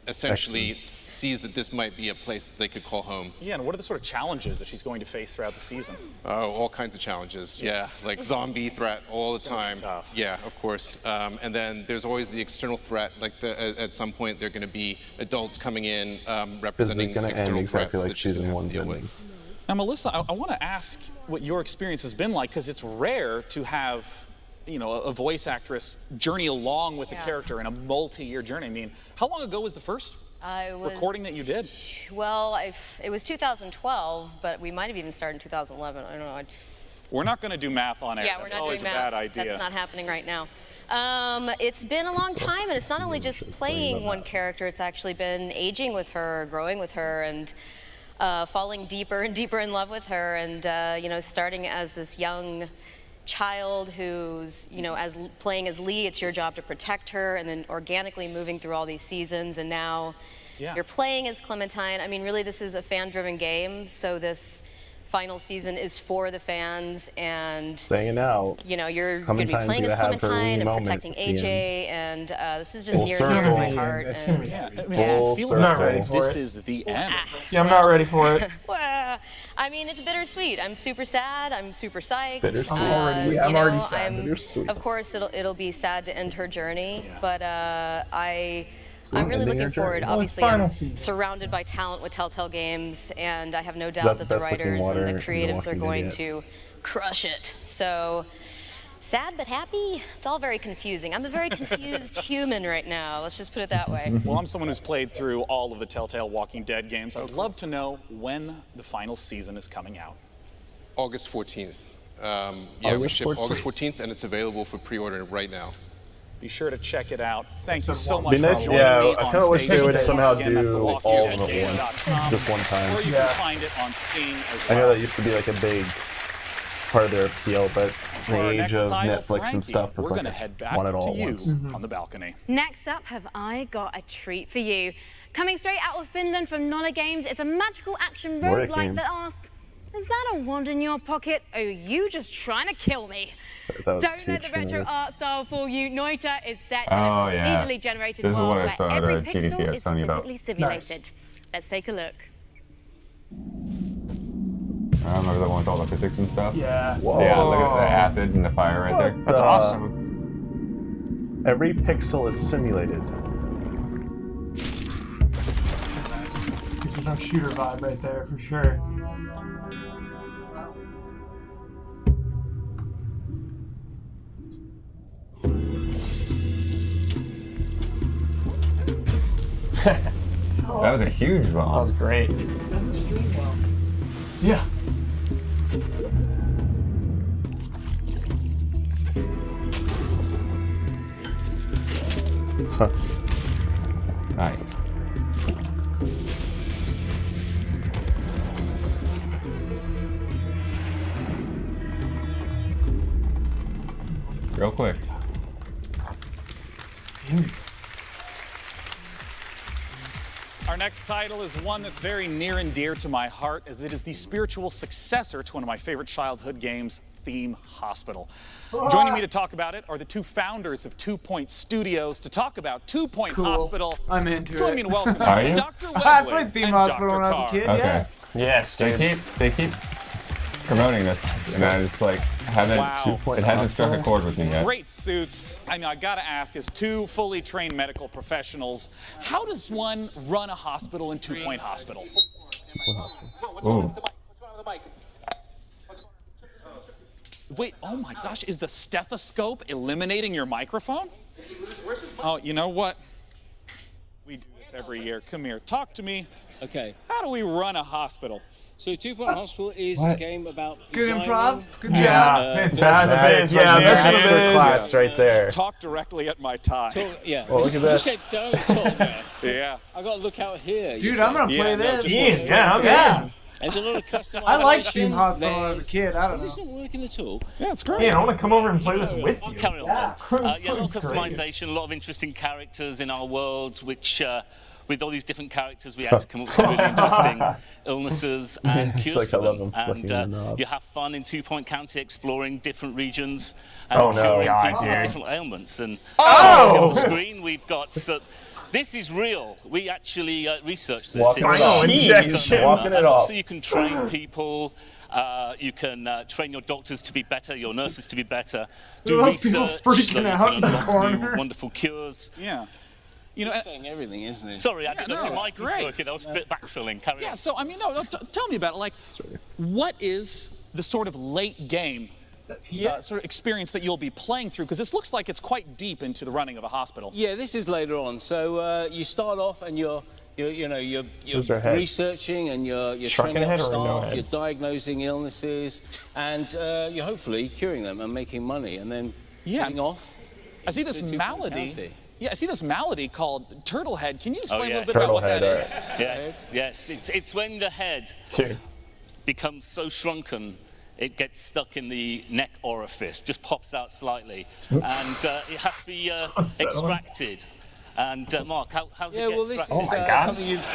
essentially sees that this might be a place that they could call home. Yeah, and what are the sort of challenges that she's going to face throughout the season? Oh, all kinds of challenges. Yeah, like zombie threat all the time. Yeah, of course. And then there's always the external threat. Like at some point, there are going to be adults coming in representing Is it going to end external exactly threats like that she's season gonna have 1's to deal with. ending? Now, Melissa, I want to ask what your experience has been like, because it's rare to have, a voice actress journey along with a character in a multi-year journey. I mean, how long ago was the first recording that you did? Well, it was 2012, but we might have even started in 2011. I don't know. We're not going to do math on air. Yeah, we're That's not always doing a math. bad idea. That's not happening right now. It's been a long time, and it's not only just playing one character. It's actually been aging with her, growing with her, and falling deeper and deeper in love with her, and starting as this young child who's, playing as Lee, it's your job to protect her, and then organically moving through all these seasons, and now you're playing as Clementine. I mean, really, this is a fan-driven game, so this final season is for the fans, and saying it now, you're going to be playing as Clementine and protecting AJ, and this is just near and dear to my heart. It's going to be I'm not ready for this it. is the end. Yeah, I'm not ready for it. I mean, it's bittersweet. I'm super sad. I'm super psyched. Bittersweet. I'm already sad. Bittersweet. Of course, it'll be sad to end her journey, but I'm really ending looking her forward. journey. Obviously, final I'm season. surrounded by talent with Telltale Games, and I have no that doubt the that the best looking writers water and in the The creatives are Walking going Dead to crush it. So, sad but happy? It's all very confusing. I'm a very confused human right now. Let's just put it that way. Well, I'm someone who's played through all of the Telltale Walking Dead games. I'd love to know when the final season is coming out. August 14th. We August ship 14th. August 14th, and it's available for pre-order right now. Be sure to check it out. Thank you so much Be for nice, joining yeah. me I on kind of wish stage they would today. somehow Once again, that's do the all of them at once, walkingdead.com, just one time. Or you can find it on Steam as well. I know that used to be like a big part of their appeal, but For the our age next of title, Netflix and Frankie, stuff, it's we're like gonna head I back want it all to at you once. on the balcony. Next up, have I got a treat for you. Coming straight out of Finland from Nolla Games, it's a magical action Nordic roguelike games. that asks, is that a wand in your pocket? Or are you just trying to kill me? Sorry, that was Don't too let the retro definitive. art style fool you. Noita is set in Oh, a yeah. procedurally generated This is world what I where saw at every GDC pixel at is Sony about. physically simulated. Let's take a look. I remember that one with all the physics and stuff. Yeah. Yeah, look at the acid and the fire right there. That's awesome. Every pixel is simulated. There's a no shooter vibe right there for sure. That was a huge bomb. That was great. Doesn't stream well. Yeah. Nice. Real quick. Our next title is one that's very near and dear to my heart, as it is the spiritual successor to one of my favorite childhood games, Theme Hospital. Joining me to talk about it are the two founders of 2 Point Studios to talk about 2 Point Hospital. I'm into Join it. me in welcoming Are you? Dr. Wedway I played Theme and Hospital Dr. when I was a Carr. kid, Okay. Yes, dude. They keep promoting this, and I just like haven't. Wow. It hasn't struck a chord with me yet. Great suits. I mean, I gotta ask, as two fully trained medical professionals, how does one run a hospital in 2 Point Hospital? 2 Point Hospital. Ooh. Wait, oh my gosh, is the stethoscope eliminating your microphone? Oh, you know what? We do this every year. Come here, talk to me. Okay. How do we run a hospital? So 2 Point Hospital is a game about Good designing, improv. Good job. Fantastic. That's masterclass right there. Talk directly at my tie. Yeah. Well, look at this. You said don't talk there. Yeah. I got to look out here. Dude, I'm gonna play this. I'm in. There's a lot of customization. I liked Theme Hospital when I was a kid. I don't Is this know. not working at all? Yeah, it's great. Yeah, I want to come over and play this with you. Carry on. Yeah, A lot of Sounds great. customization, a lot of interesting characters in our world, which with all these different characters, we had to come up with really interesting illnesses and cures like, for I love them. him flicking the knob. You have fun in 2 Point County, exploring different regions Oh, and no. curing God, people with dude. different ailments. And Oh! on the screen, we've got. This is real. We actually researched this. Walking it It's- off. Injection. Walking it off. So you can train people. You can train your doctors to be better, your nurses to be better. Do Look at those people research freaking so you out can in the unlock new corner. wonderful cures. Yeah. You know, He's saying everything, isn't he? Sorry, I didn't know if no, your it's mic was great. working. I was a bit backfilling. Carry yeah, on. so I mean, no, tell me about it. Like, what is the sort of late game sort of experience that you'll be playing through? Because this looks like it's quite deep into the running of a hospital. Yeah, this is later on. So you start off and you're Who's their head? researching and you're Shrunken training up head or no staff, head? you're diagnosing illnesses, and you're hopefully curing them and making money, and then heading off. I see this to 2 Point malady. County. Yeah, I see this malady called turtle head. Can you explain a yeah. little bit about what that Turtle is? head, Yes. It's when the head becomes so shrunken it gets stuck in the neck orifice, just pops out slightly, and it has to be extracted. And Mark, how's it get extracted? Oh my God. Something you've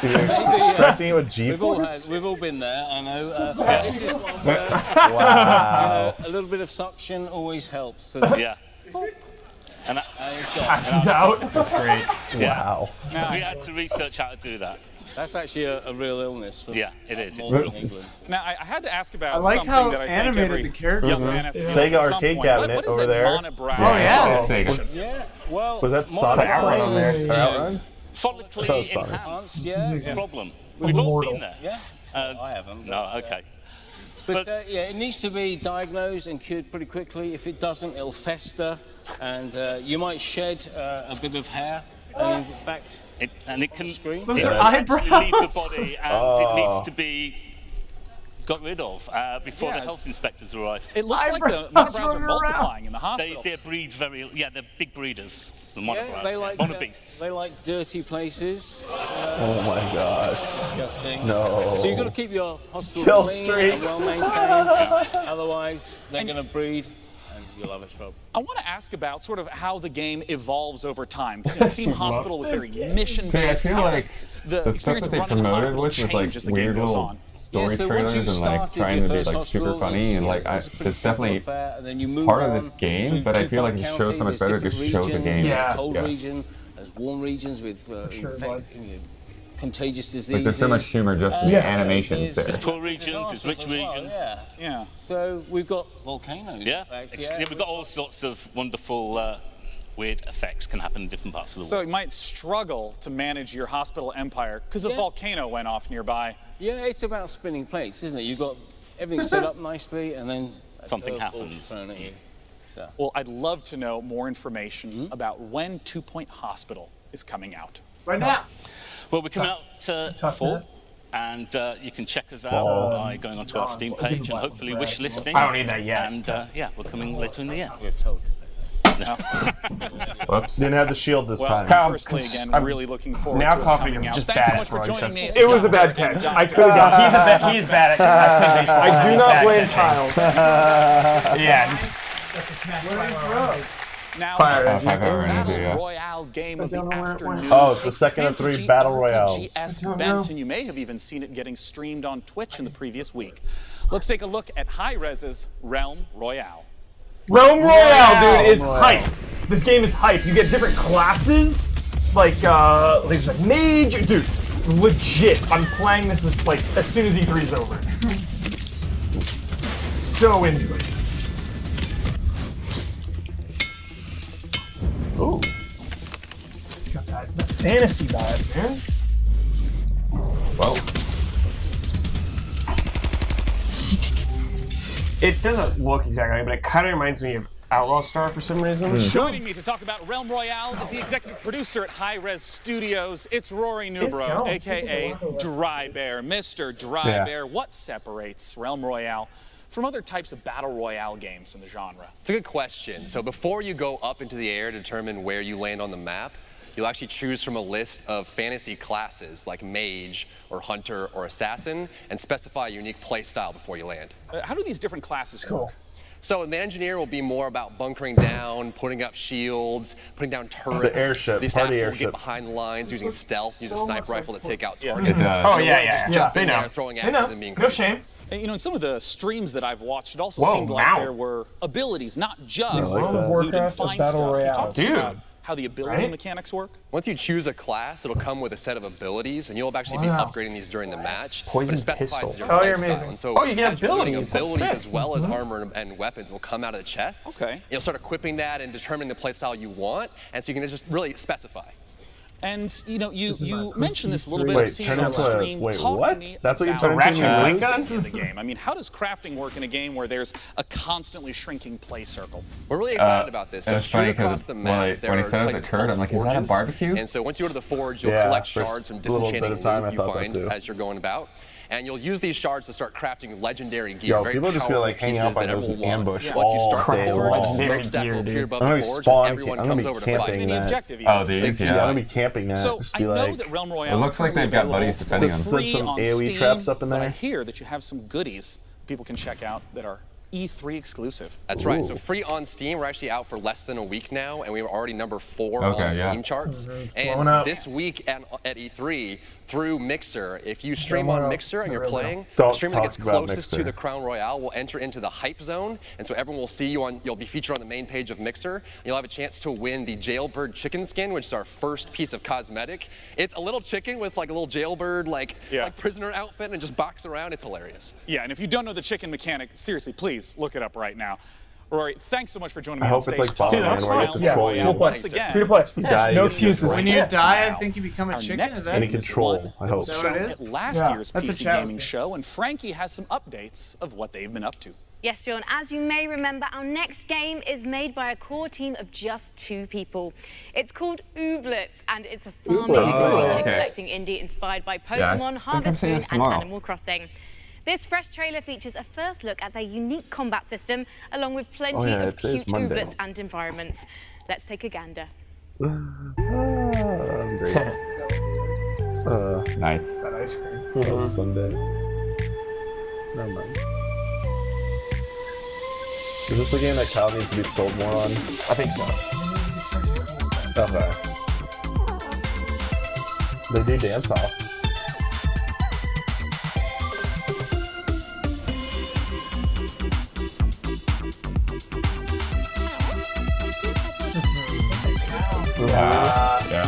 You're extracting it with G-force? we've all been there, I know. This is one where Wow. a little bit of suction always helps. So yeah. And it's gone. Passes out. That's great. Wow. We had to research how to do that. That's actually a real illness. For it is. It's Well, from England. Now, I had to ask about I like something how that I think animated every the characters young are. man has to Sega do at some arcade point. cabinet what is over it, there. monobrow? Oh, yeah. It's Sega. Yeah. Well, Was that Sonic playing on there? Or Outrun? Follically Oh, Sonic. enhanced. Yeah, it's a problem. We've all been there. Yeah. I haven't. No. Okay. But yeah, it needs to be diagnosed and cured pretty quickly. If it doesn't, it'll fester, and you might shed a bit of hair. And in fact, it can Those are eyebrows. leave the body, and it needs to be got rid of before the health inspectors arrive. It looks like the Eyebrows monobrows are running multiplying in the hospital. They breed they're big breeders. The Yeah, monobrows. they like monobeasts. They like dirty places. Oh my gosh. Disgusting. No. So you've got to keep your hospital Kill clean streak. and well maintained. Otherwise, they're going to breed, and you'll have a trouble. I want to ask about sort of how the game evolves over time. Because Theme Hospital was very mission-based. See, I feel How like does the the stuff experience that of they running a promoted hospital with was change like as the game weird goes little on? story so once trailers you've and like started trying your to be first like super hospital, funny and like it's a pretty it's definitely cool affair, and then you move part of on this game, through but I 2 feel like Point it shows County. so much There's better to different show the regions. game. There's a cold Yeah. region, there's warm regions with contagious diseases. Like there's so much humor just in the animations there. There's poor regions, there's rich regions. Yeah. So we've got volcanoes. Yeah, in fact, we've got all sorts of wonderful weird effects can happen in different parts of the So world. you might struggle to manage your hospital empire because a volcano went off nearby. Yeah, it's about spinning plates, isn't it? You've got everything set up nicely, and then Something a curveball's happens. thrown at you. So. Well, I'd love to know more information about when 2 Point Hospital is coming out. Right now. Well, we're coming out to fall, and you can check us out by going onto our Steam page and hopefully wish listing. I don't need that yet. And yeah, we're coming later in the year. We're told to say that. Whoops. Didn't have the shield this time. Personally, again, I'm really looking forward now to it coffee coming out. just Thanks so bad much for at joining me. It was a bad catch. I could have. He's bad at baseball. I do not blame child. Yeah, just. That's a smash. Now, Fire this is Emblem. the Fire Battle Emblem, yeah. Royale game of the afternoon. Oh, it's the second of 3 Fantasy battle royales. RPG-esque bent, and you may have even seen it getting streamed on Twitch in the previous week. Let's take a look at Hi-Rez's Realm Royale. Realm Royale, dude, is Royale. hype. This game is hype. You get different classes, like there's a mage, dude. Legit, I'm playing this as soon as E3 is over. So into it. Ooh, it's got that fantasy vibe, man. Whoa. It doesn't look exactly, but it kind of reminds me of Outlaw Star for some reason. Joining me to talk about Realm Royale is the executive producer at Hi-Rez Studios. It's Rory Newbrough, aka Dry Bear. Mr. Dry Bear, what separates Realm Royale from other types of battle royale games in the genre? It's a good question. So before you go up into the air to determine where you land on the map, you'll actually choose from a list of fantasy classes like mage or hunter or assassin and specify a unique play style before you land. How do these different classes work? So the engineer will be more about bunkering down, putting up shields, putting down turrets. The airship, the party assassin will airship. get behind the lines, using stealth, using a sniper rifle to take out It targets. does. And Oh, the yeah, way yeah, just yeah. jump in They there, know. throwing They axes know. and being No crazy. shame. You know, in some of the streams that I've watched, it also Whoa, seemed like wow. there were abilities, not just like that. loot and Warcraft of find Battle stuff. Can you talk Royales. to us about Dude. how the ability Right? mechanics work? Once you choose a class, it'll come with a set of abilities, and you'll actually Wow. be upgrading these during the match. Poison but it specifies pistol. your Oh, play you're style. amazing. And so Oh, you get as you're learning abilities. That's abilities sick. as well as Mhm. armor and weapons will come out of the chest. Okay. You'll start equipping that and determining the play style you want, and so you can just really specify. And you know, you mentioned this a little bit. Wait, I've seen turn it on into a- stream. wait, Talk what? to me That's what you about turn into when you lose? crafting in the game. I mean, how does crafting work in a game where there's a constantly shrinking play circle? We're really excited about this. So it's straight funny 'cause across the map, when there he are set up the places turret, called I'm like, is that a forges. barbecue? And so once you go to the forge, you'll Yeah, collect for shards from a little bit disenchanting of time, loot I you thought that find too. as you're going about. And you'll use these shards to start crafting legendary gear. Yo, very people are just gonna like powerful hang out pieces by that those everyone and will ambush want. Once you all start day the forge, long. a smokestack will appear above I'm gonna the be forge, spawn. and everyone I'm gonna comes be over to fight. camping The that. objective, you Oh, know. these, Yeah, I'm yeah. gonna be camping that. So Just I be know like, that Realm Royale It looks like they've got buddies depending on. Set some AoE traps up in But I there. hear that you have some goodies people can check out that are E3 exclusive. That's right. So free on Steam. We're actually out for less than a week now, and we were already number 4 Okay, on yeah. Steam charts. It's And blowing up. this week at E3, through Mixer, if you stream on Mixer and you're playing, the Don't streamer that gets talk about closest to Mixer. the Crown Royale will enter into the hype zone, and so everyone will see you on. You'll be featured on the main page of Mixer. And you'll have a chance to win the Jailbird chicken skin, which is our first piece of cosmetic. It's a little chicken with like a little jailbird like prisoner outfit and just box around. It's hilarious. Yeah, and if you don't know the chicken mechanic, seriously, please look it up right now. Rory, thanks so much for joining me I on hope it's stage. like Bomberman where you get to Yeah, troll you. once again, Free to play. You die, you No get to excuses. When you die, I think you become a Our chicken. next Is that Any game is control, one I that hope. was Is that what shown it is? at last Yeah, year's that's a PC challenge. gaming show, and Frankie has some updates of what they've been up to. Yes, John, as you may remember, our next game is made by a core team of just 2 people. It's called Ooblets, and it's a farming Ooblets. and okay. collecting indie inspired by Yeah, I Pokemon, think I'm Harvest seeing Moon, this and tomorrow. Animal Crossing. This fresh trailer features a first look at their unique combat system, along with plenty Oh, yeah, of it is cute Monday. Ooblets and environments. Let's take a gander. Great. Nice. That ice cream. Sunday. Never mind. Is this the game that Kyle needs to be sold more on? I think so. Okay. They do dance offs. Yeah.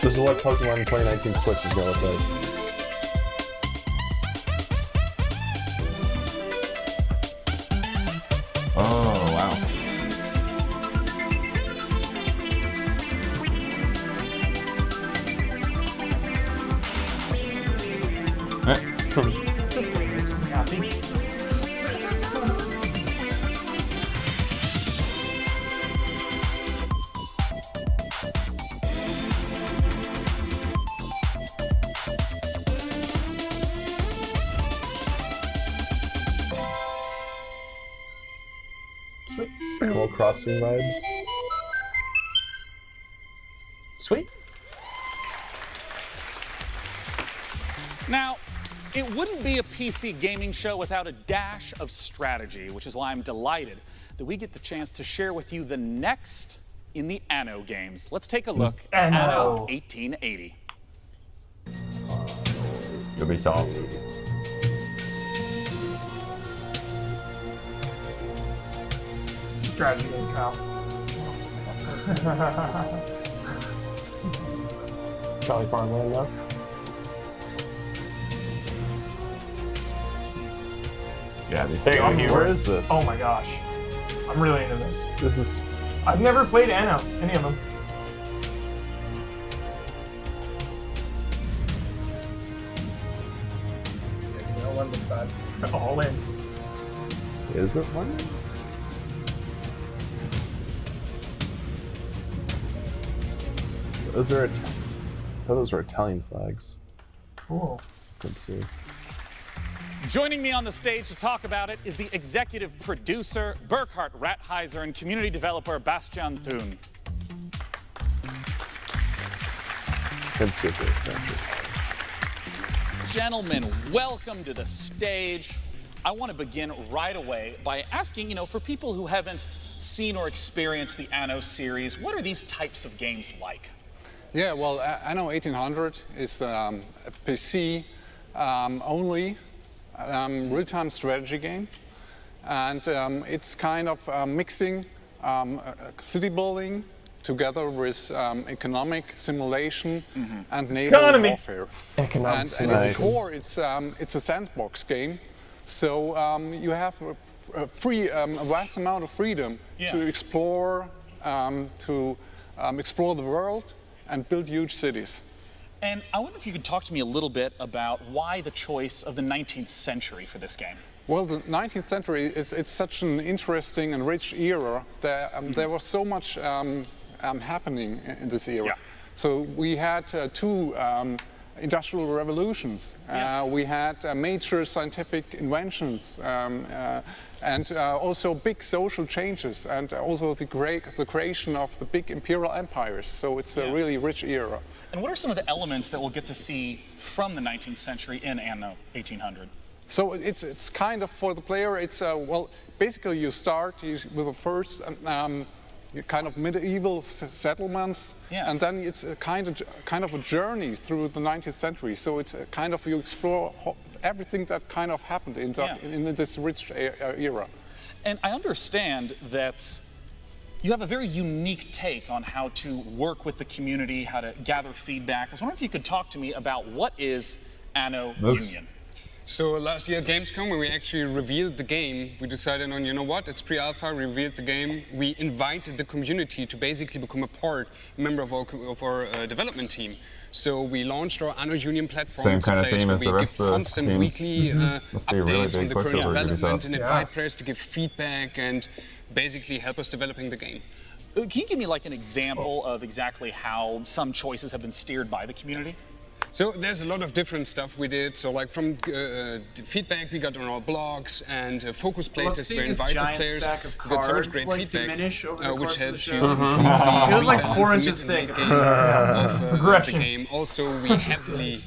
This is what Pokemon 2019 Switch is gonna look like. Oh, wow. This game makes me happy. Sweet. Animal Crossing vibes. Sweet. Now, It wouldn't be a PC gaming show without a dash of strategy, which is why I'm delighted that we get the chance to share with you the next in the Anno games. Let's take a look at Anno 1880. Ubisoft. Strategy game, Kyle. Charlie Farmland, though. Yeah, I'm here. Where is this? Oh my gosh. I'm really into this. This is... I've never played Anno, any of them. All in. Is it London? Those are I thought those were Italian flags. Cool. Let's see. Joining me on the stage to talk about it is the executive producer, Burkhard Rathheiser, and community developer, Bastian Thun. And super French. Gentlemen, welcome to the stage. I want to begin right away by asking, for people who haven't seen or experienced the Anno series, what are these types of games like? Yeah, well, Anno 1800 is a PC only real-time strategy game, and it's kind of mixing city building together with economic simulation and naval warfare. And at its core, it's a sandbox game, so you have a vast amount of freedom to explore the world and build huge cities. And I wonder if you could talk to me a little bit about why the choice of the 19th century for this game. Well, the 19th century it's such an interesting and rich era. There was so much happening in this era. So we had two industrial revolutions. We had major scientific inventions. And also big social changes, and also the creation of the big imperial empires. So it's a really rich era. And what are some of the elements that we'll get to see from the 19th century in Anno 1800? So it's kind of, for the player, it's well, basically you start with the first kind of medieval settlements, and then it's a kind of a journey through the 19th century. So it's a kind of, you explore everything that kind of happened in this rich era. And I understand that you have a very unique take on how to work with the community, how to gather feedback. I was wondering if you could talk to me about what is Anno Union. So last year at Gamescom, when we actually revealed the game, we decided on, it's pre-alpha, we revealed the game. We invited the community to basically become a member of our development team. So we launched our Anno Union platform. Same kind of theme as the rest of the constant teams. weekly updates on the current development and invite Yeah. players to give feedback and basically help us developing the game. Can you give me like an example of exactly how some choices have been steered by the community? So there's a lot of different stuff we did. So like from the feedback we got on our blogs and focus playtests where invited players. We got so much great feedback, which helps you. It was like 4 inches thick. Of the game. Also, we heavily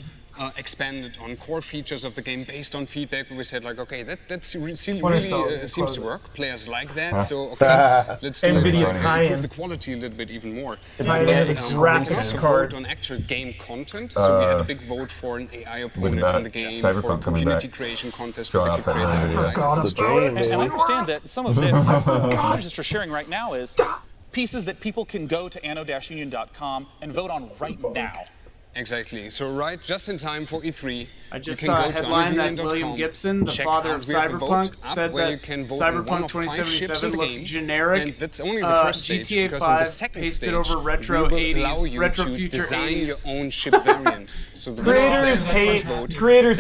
expanded on core features of the game based on feedback. We said like, okay, that seems to work. Players like that, so okay, let's do improve the quality a little bit even more. We also vote on actual game content. So we had a big vote for an AI opponent in the game, for a community creation contest where they could create their fights. And I understand that some of this footage that you're sharing right now is pieces that people can go to anno-union.com and vote on right now. Exactly. So just in time for E3, I just you can saw go a headline that to William Gibson, the father of Cyberpunk, said that Cyberpunk 2077 looks generic. And that's only the first stage, GTA because 5 in the second pasted stage, over retro we will allow 80s, you retro to future design 80s. your own ship variant. So the creators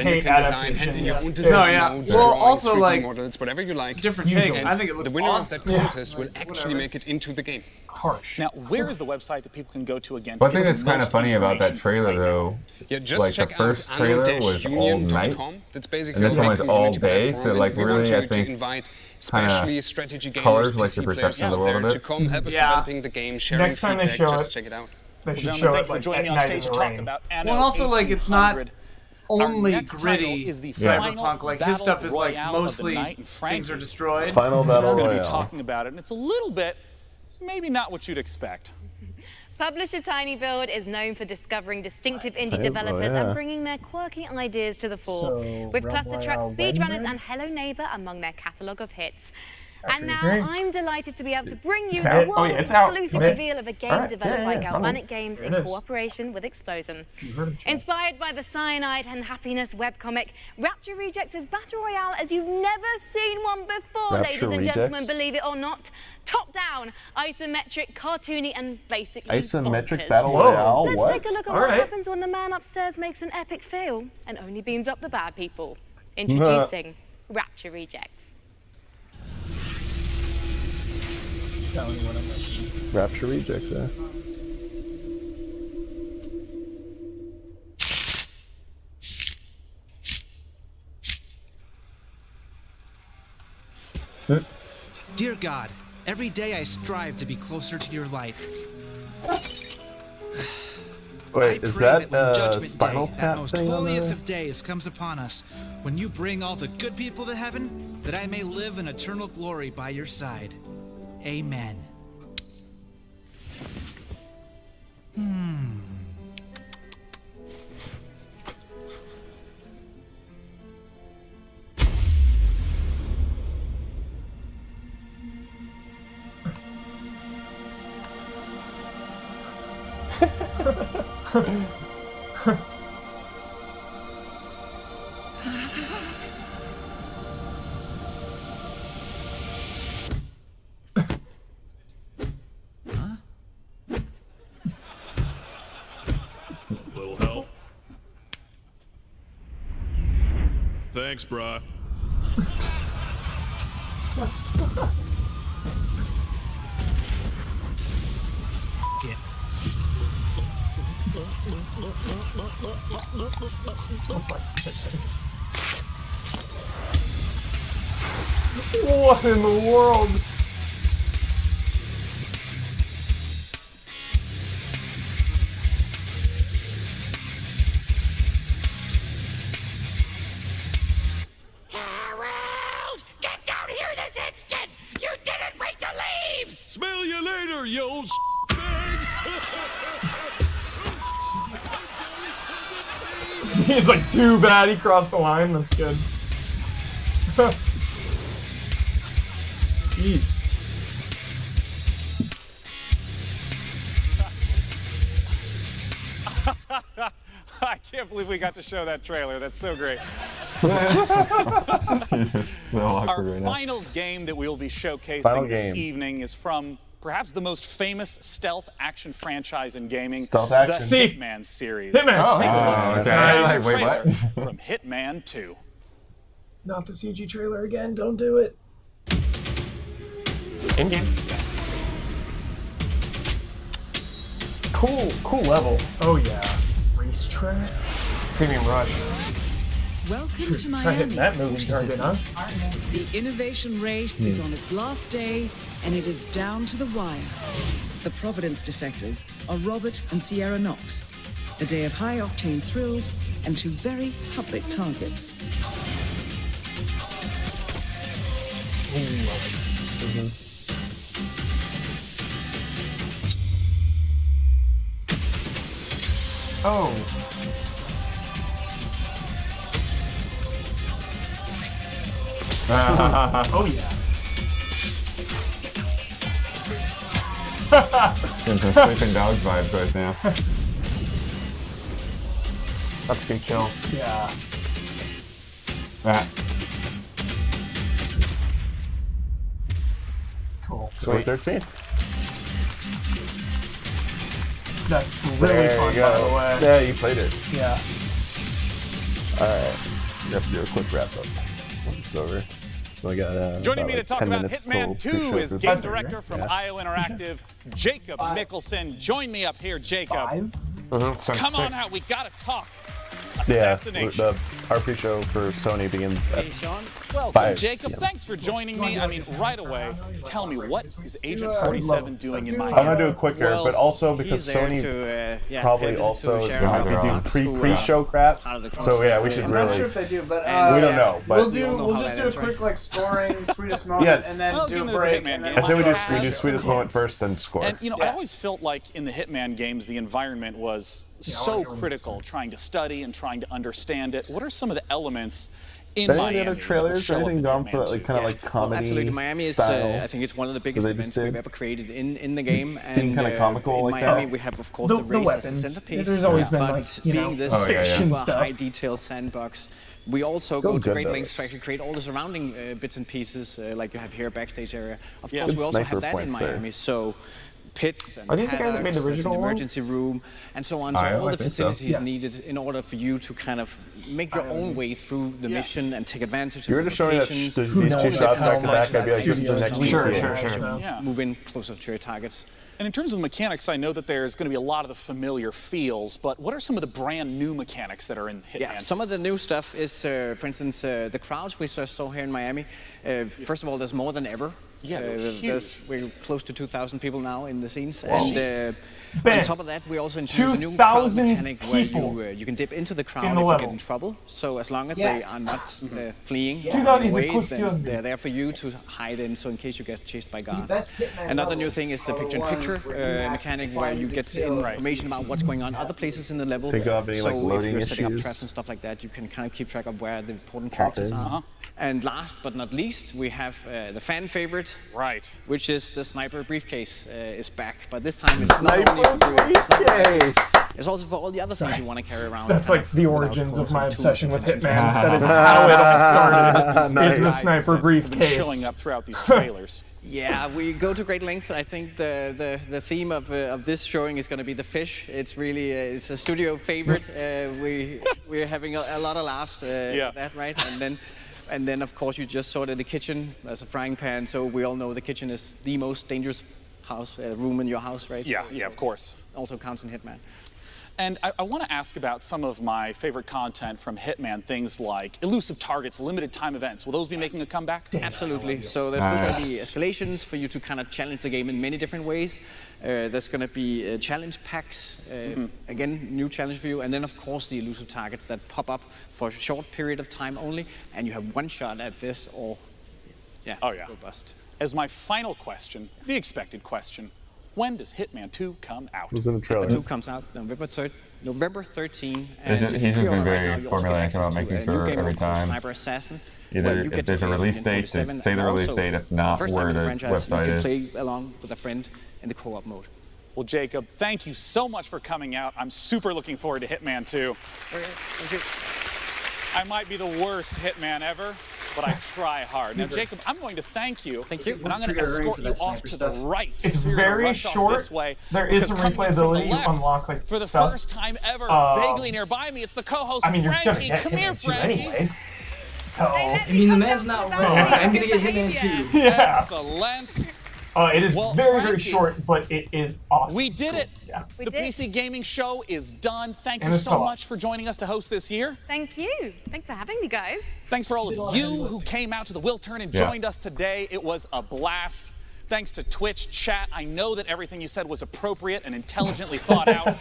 hate adaptations. hand in your own No, design modes, well, drawings, also 3D like models, whatever you like. different take. And I think it looks the winner awesome. of that contest will actually make it into the game. Harsh. Now, where is the website that people can go to again? One thing that's kind of funny about that trailer, though, just like the check first out trailer was all night, That's basically and this one was all community day. platform, So, and like, we really, want I you to think, invite kind especially strategy gamers, colors like the PC players perception of the out world there a to bit. come help us developing the game, sharing Next time they feedback, show just it, check it out. They should Well, show thank it you for like joining at me on night stage in to the talk rain. about Anno Well, also like it's not. only next gritty title is the cyberpunk. final Like his stuff is like battle royale of the mostly night, and things are Frankie destroyed. Final battle is going to be royale. talking about it, and it's a little bit, maybe not what you'd expect. Publisher Tiny Build is known for discovering distinctive indie Tiny- developers oh, yeah. and bringing their quirky ideas to the fore, So, with Realm Cluster Truck, Royale Speedrunners, Wednesday? and Hello Neighbor among their catalogue of hits. That's And now great. I'm delighted to be able to bring you It's the out. Oh, world yeah, it's out. exclusive Okay. reveal of a game All right. developed Yeah, by yeah, yeah. Galvanic Games There in it is. cooperation with Explosion. You heard it. Inspired by the Cyanide and Happiness webcomic, Rapture Rejects is Battle Royale as you've never seen one before, Rapture ladies and gentlemen, Rejects? believe it or not. Top down, isometric, cartoony, and basically Isometric bonkers. battle Whoa. royale. Let's What? take a look at All what right. happens when the man upstairs makes an epic fail and only beams up the bad people. Introducing Rapture Rejects. Rapture Rejects. Yeah. Dear God, every day I strive to be closer to your light. Wait, I is pray that when Judgment Spinal Day, that Tap most thing on holiest there? of days comes upon us, when you bring all the good people to heaven, that I may live in eternal glory by your side. Amen. Little help? Thanks, brah. Get. What in the world? Harold! Get down here this instant! You didn't wake the leaves! Smell you later, you old bag! He's like, too bad he crossed the line. That's good. Jeez. I can't believe we got to show that trailer. That's so great. So awkward Our right now. final game that we'll be showcasing Final this game. evening is from perhaps the most famous stealth action franchise in gaming, Stealth action. the Hitman series. Hitman. Let's take a look Oh, at okay. the Nice. Wait, trailer what? from Hitman 2. Not the CG trailer again. Don't do it. In-game. Yes. Cool level. Oh yeah. Racetrack. Premium Rush. Welcome to Try hitting Miami. that moving target, huh? The innovation race is on its last day, and it is down to the wire. The Providence defectors are Robert and Sierra Knox. A day of high-octane thrills and two very public targets. Oh. Oh yeah. Getting some sleeping dog vibes right now. That's a good kill. Yeah. Ah. Cool. Sword 13. That's really There fun, you by the go. way. Yeah, you played it. Yeah. All right. We have to do a quick wrap up. Once it's over. So I got Joining about me to like talk 10 about minutes Hitman till 2 pre-show is for game the director from yeah. IO Interactive, Jacob Mickelson. Join me up here, Jacob. So Come on 6. out, we gotta talk. Yeah, Assassination. Our pre-show for Sony begins at Welcome, 5 Jacob. p.m. Thanks for joining me. I mean, right away, tell me, what is Agent 47 doing in Miami? I'm gonna do it quicker, but also because Sony probably also might be doing pre-show crap. So yeah, we should I'm really. not sure if they do, but we don't know. But we'll just do a quick like scoring sweetest moment, and then do a break. And then I say we do sweetest moment first, then score. And you know, I always felt like in the Hitman games, the environment was so critical, trying to study and trying to understand it. What are some of the elements in Miami? Any other trailers or anything gone for that, like kind of like comedy? Absolutely, Miami is. style? I think it's one of the biggest events we've ever created in the game. And being kind of comical in like Miami, that. we have of course the race as a centerpiece. There's always been but like being this fiction super stuff. high detail sandbox. We also go to great lengths to actually create all the surrounding bits and pieces, like you have here, backstage area. Of course, we also have that in Miami. So pits and Are these the guys that made the paddocks, original an one? emergency room, and so on. So all the facilities needed in order for you to kind of make your own way through the mission and take advantage of You were just showing that locations. these two shots back to back, I'd be like, this is the next GTA. Yeah. Move in closer to your targets. And in terms of the mechanics, I know that there's going to be a lot of the familiar feels, but what are some of the brand new mechanics that are in Hitman? Yeah, some of the new stuff is, for instance, the crowds we saw here in Miami. First of all, there's more than ever. Yeah, we're close to 2,000 people now in the scenes, Wow. and Ben, on top of that, we also introduced a new crowd 2,000 mechanic where people you can dip into the crowd in if the you level. get in trouble. So as long as Yes. they are not fleeing, 2,000 is away, close to then 2,000 they're there for you to hide in. So in case you get chased by guards. best Hitman Another new levels thing is the are the picture-in-picture ones where you mechanic have where to you find get the kills. information about what's going on other places in the level. Think of any, like, so loading if you're setting up issues. traps and stuff like that, you can kind of keep track of where the important Pop characters in. are. And last but not least, we have the fan favorite, which is the sniper briefcase is back. But this time it's not only for it's also for all the other things you want to carry around. That's like the origins of my obsession with Hitman. That is how it all started. Is the sniper briefcase showing up throughout these trailers. Yeah, we go to great lengths. I think the theme of this showing is going to be the fish. It's really it's a studio favorite. We're having a lot of laughs at that, right? And then of course you just saw it in the kitchen as a frying pan. So we all know the kitchen is the most dangerous room in your house, right? Yeah, yeah, of course. Also counts in Hitman. And I want to ask about some of my favorite content from Hitman, things like elusive targets, limited time events. Will those be making a comeback? Absolutely. So there's still going to be escalations for you to kind of challenge the game in many different ways. There's going to be challenge packs, again, new challenge for you. And then, of course, the elusive targets that pop up for a short period of time only. And you have one shot at this or, go bust. As my final question, the expected question, when does Hitman 2 come out? It was in the trailer. Hitman 2 comes out November 13. He's just been very formulaic about making sure every time. Sniper Assassin. Either if there's a release date, to say the release date, if not, where the website you is. can play along with a friend in the co-op mode. Well, Jacob, thank you so much for coming out. I'm super looking forward to Hitman 2. Thank you. I might be the worst Hitman ever, but I try hard. Now, Jacob, I'm going to thank you. Thank you. And I'm going to escort you off to the right. It's So you're gonna very rush off short. This way, There is some because coming in from replayability. the You left, unlock like for the stuff. first time ever, vaguely nearby me, it's the co-host I mean, you're gonna Frankie. get Come here, Hitman 2 Frankie. anyway. So I mean, the man's not wrong. I'm gonna get Hitman 2. Yeah. Excellent. It is Well, very Frankie, short, but it is awesome. We did it. Yeah. The PC Gaming Show is done. Thank And you it's so co-op. much for joining us to host this year. Thank you. Thanks for having me, guys. Thanks for all of you who came out to the Will Turn and joined us today. It was a blast. Thanks to Twitch chat. I know that everything you said was appropriate and intelligently thought out.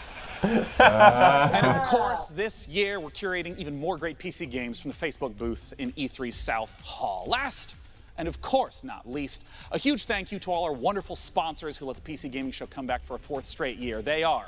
And of course, this year we're curating even more great PC games from the Facebook booth in E3 South Hall. Last, and of course not least, a huge thank you to all our wonderful sponsors who let the PC Gaming Show come back for a 4th straight year. They are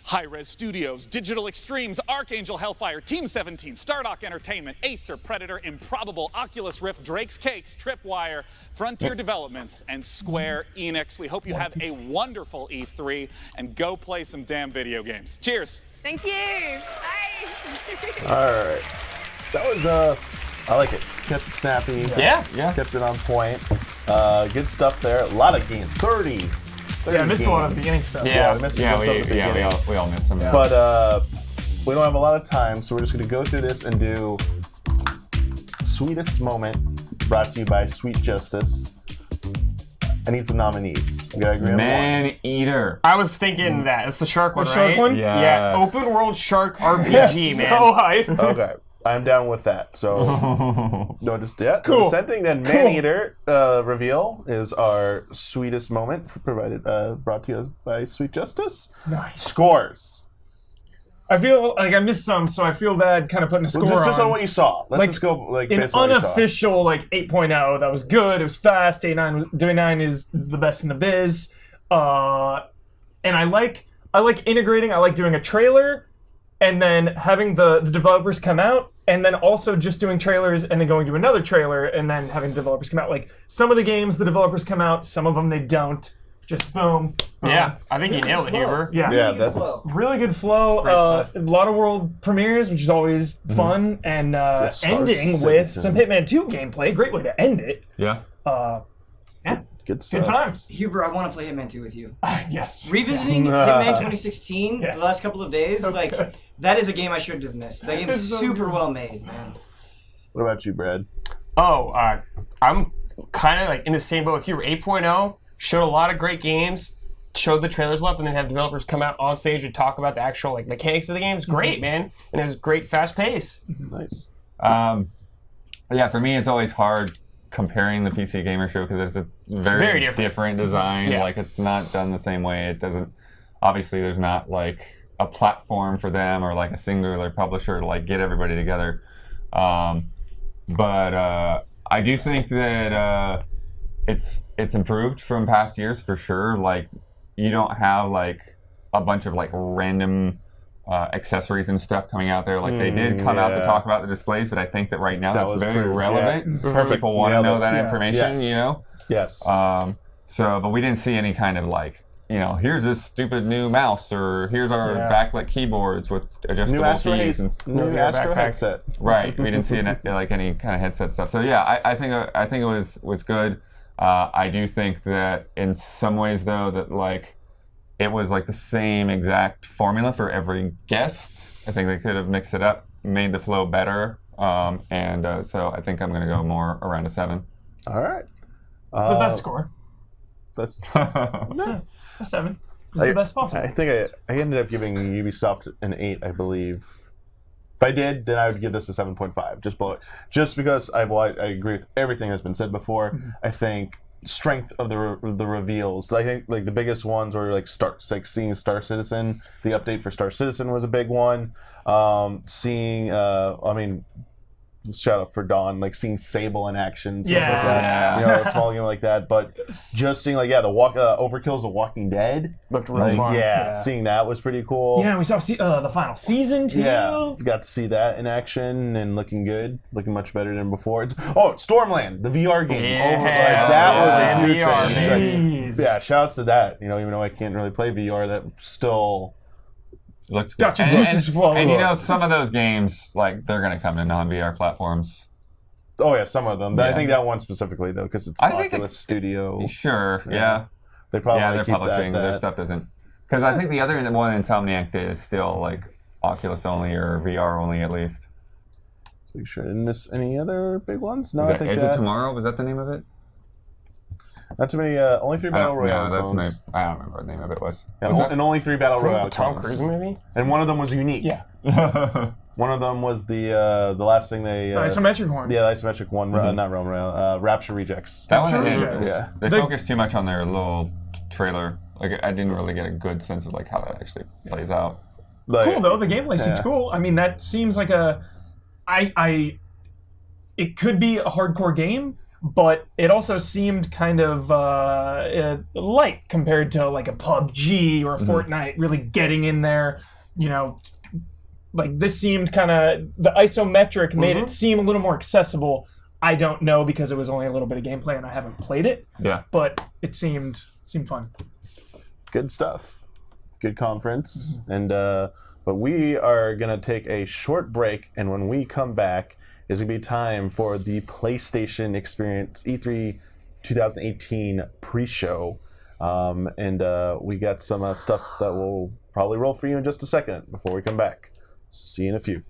High Res Studios, Digital Extremes, Archangel, Hellfire, Team 17, Stardock Entertainment, Acer, Predator, Improbable, Oculus Rift, Drake's Cakes, Tripwire, Frontier Developments, and Square Enix. We hope you have a wonderful E3 and go play some damn video games. Cheers. Thank you. Bye. All right. That was, I like it. Kept it snappy. Yeah. Kept it on point. Good stuff there. A lot of games. 30 Yeah, I missed games. a lot of the beginning stuff. We missed some stuff at the beginning. we all missed some. But we don't have a lot of time, so we're just going to go through this and do Sweetest Moment, brought to you by Sweet Justice. I need some nominees. We gotta agree on one. Maneater. I was thinking that. It's the shark one, The right? shark one? Yes. Yeah. Open world shark RPG, man. So hype. Okay. I'm down with that. So noticed that. Cool. The same thing. Then Maneater reveal is our sweetest moment, brought to us by Sweet Justice. Nice. Scores. I feel like I missed some, so I feel bad kind of putting a score just on what you saw. Let's just go like an based on what you saw. unofficial 8.0. That was good. It was fast. Day9 is the best in the biz. And I like integrating. I like doing a trailer and then having the developers come out, and then also just doing trailers and then going to another trailer and then having developers come out. Like some of the games, the developers come out. Some of them they don't. Just boom. Yeah, I think you nailed it, Huber. Yeah, that's really good flow. A lot of world premieres, which is always fun, and ending with some Hitman 2 gameplay. Great way to end it. Yeah. Good stuff. Good times. Huber, I want to play Hitman 2 with you. Yes. Revisiting Hitman 2016 Yes. the last couple of days, that is a game I shouldn't have missed. That game is super well made, man. What about you, Brad? Oh, I'm kind of in the same boat with Huber. 8.0 showed a lot of great games, showed the trailers left, and then have developers come out on stage and talk about the actual mechanics of the game. It's great, man, and it was great, fast pace. Nice. Yeah, for me, it's always hard comparing the PC Gamer Show because it's a very different design. Yeah. It's not done the same way. It doesn't. Obviously, there's not a platform for them or a singular publisher to get everybody together. But I do think that it's improved from past years for sure. You don't have a bunch of random accessories and stuff coming out there. They did come out to talk about the displays, but I think that right now that's very relevant. Yeah. Perfect. People want to know that information, Yes. But we didn't see any kind of here's this stupid new mouse, or here's our backlit keyboards with adjustable keys and new Astro headset. Right. We didn't see any kind of headset stuff. So yeah, I think it was good. I do think that in some ways though that it was the same exact formula for every guest. I think they could have mixed it up, made the flow better, and so I think I'm going to go more around a 7. All right. The best score. That's a 7. It's the best possible. I think I ended up giving Ubisoft an 8, I believe. If I did, then I would give this a 7.5, just below it. Just because I agree with everything that's been said before. Mm-hmm. I think strength of the reveals. I think the biggest ones were seeing Star Citizen. The update for Star Citizen was a big one. Seeing shout out for Dawn, seeing Sable in action, stuff like that. A small game like that. But just seeing Overkill's The Walking Dead looked really fun. Seeing that was pretty cool. Yeah, we saw the final season too. Yeah, got to see that in action and looking good, looking much better than before. Stormland, the VR game. That was a huge change. Yeah, shouts to that. Even though I can't really play VR, that still looks good. And some of those games, they're going to come to non-VR platforms. Oh yeah, some of them. Yeah. I think that one specifically though, because it's Oculus Studio. Sure, yeah. They probably they're publishing. Their stuff doesn't. Because I think the other one Insomniac did is still Oculus only or VR only at least. So you sure I didn't miss any other big ones? No, I think Edge of Tomorrow, was that the name of it? Not too many. Only 3 Battle Royale. No, that's I don't remember what the name of it was. Yeah, and only 3 Battle Royale. The Tom Cruise movie. And one of them was unique. Yeah. One of them was the last thing they. The isometric one. Yeah, the isometric one. Not Realm Royale. Rapture Rejects. That one. Yeah. They focused too much on their little trailer. I didn't really get a good sense of how that actually plays out. Cool though. The gameplay seemed cool. I mean, that seems like it could be a hardcore game. But it also seemed kind of light compared to a PUBG or a Fortnite really getting in there. This seemed kind of, the isometric made it seem a little more accessible. I don't know because it was only a little bit of gameplay and I haven't played it. Yeah. But it seemed fun. Good stuff. Good conference. And but we are gonna take a short break, and when we come back, it's going to be time for the PlayStation Experience E3 2018 pre-show. And we got some stuff that will probably roll for you in just a second before we come back. See you in a few.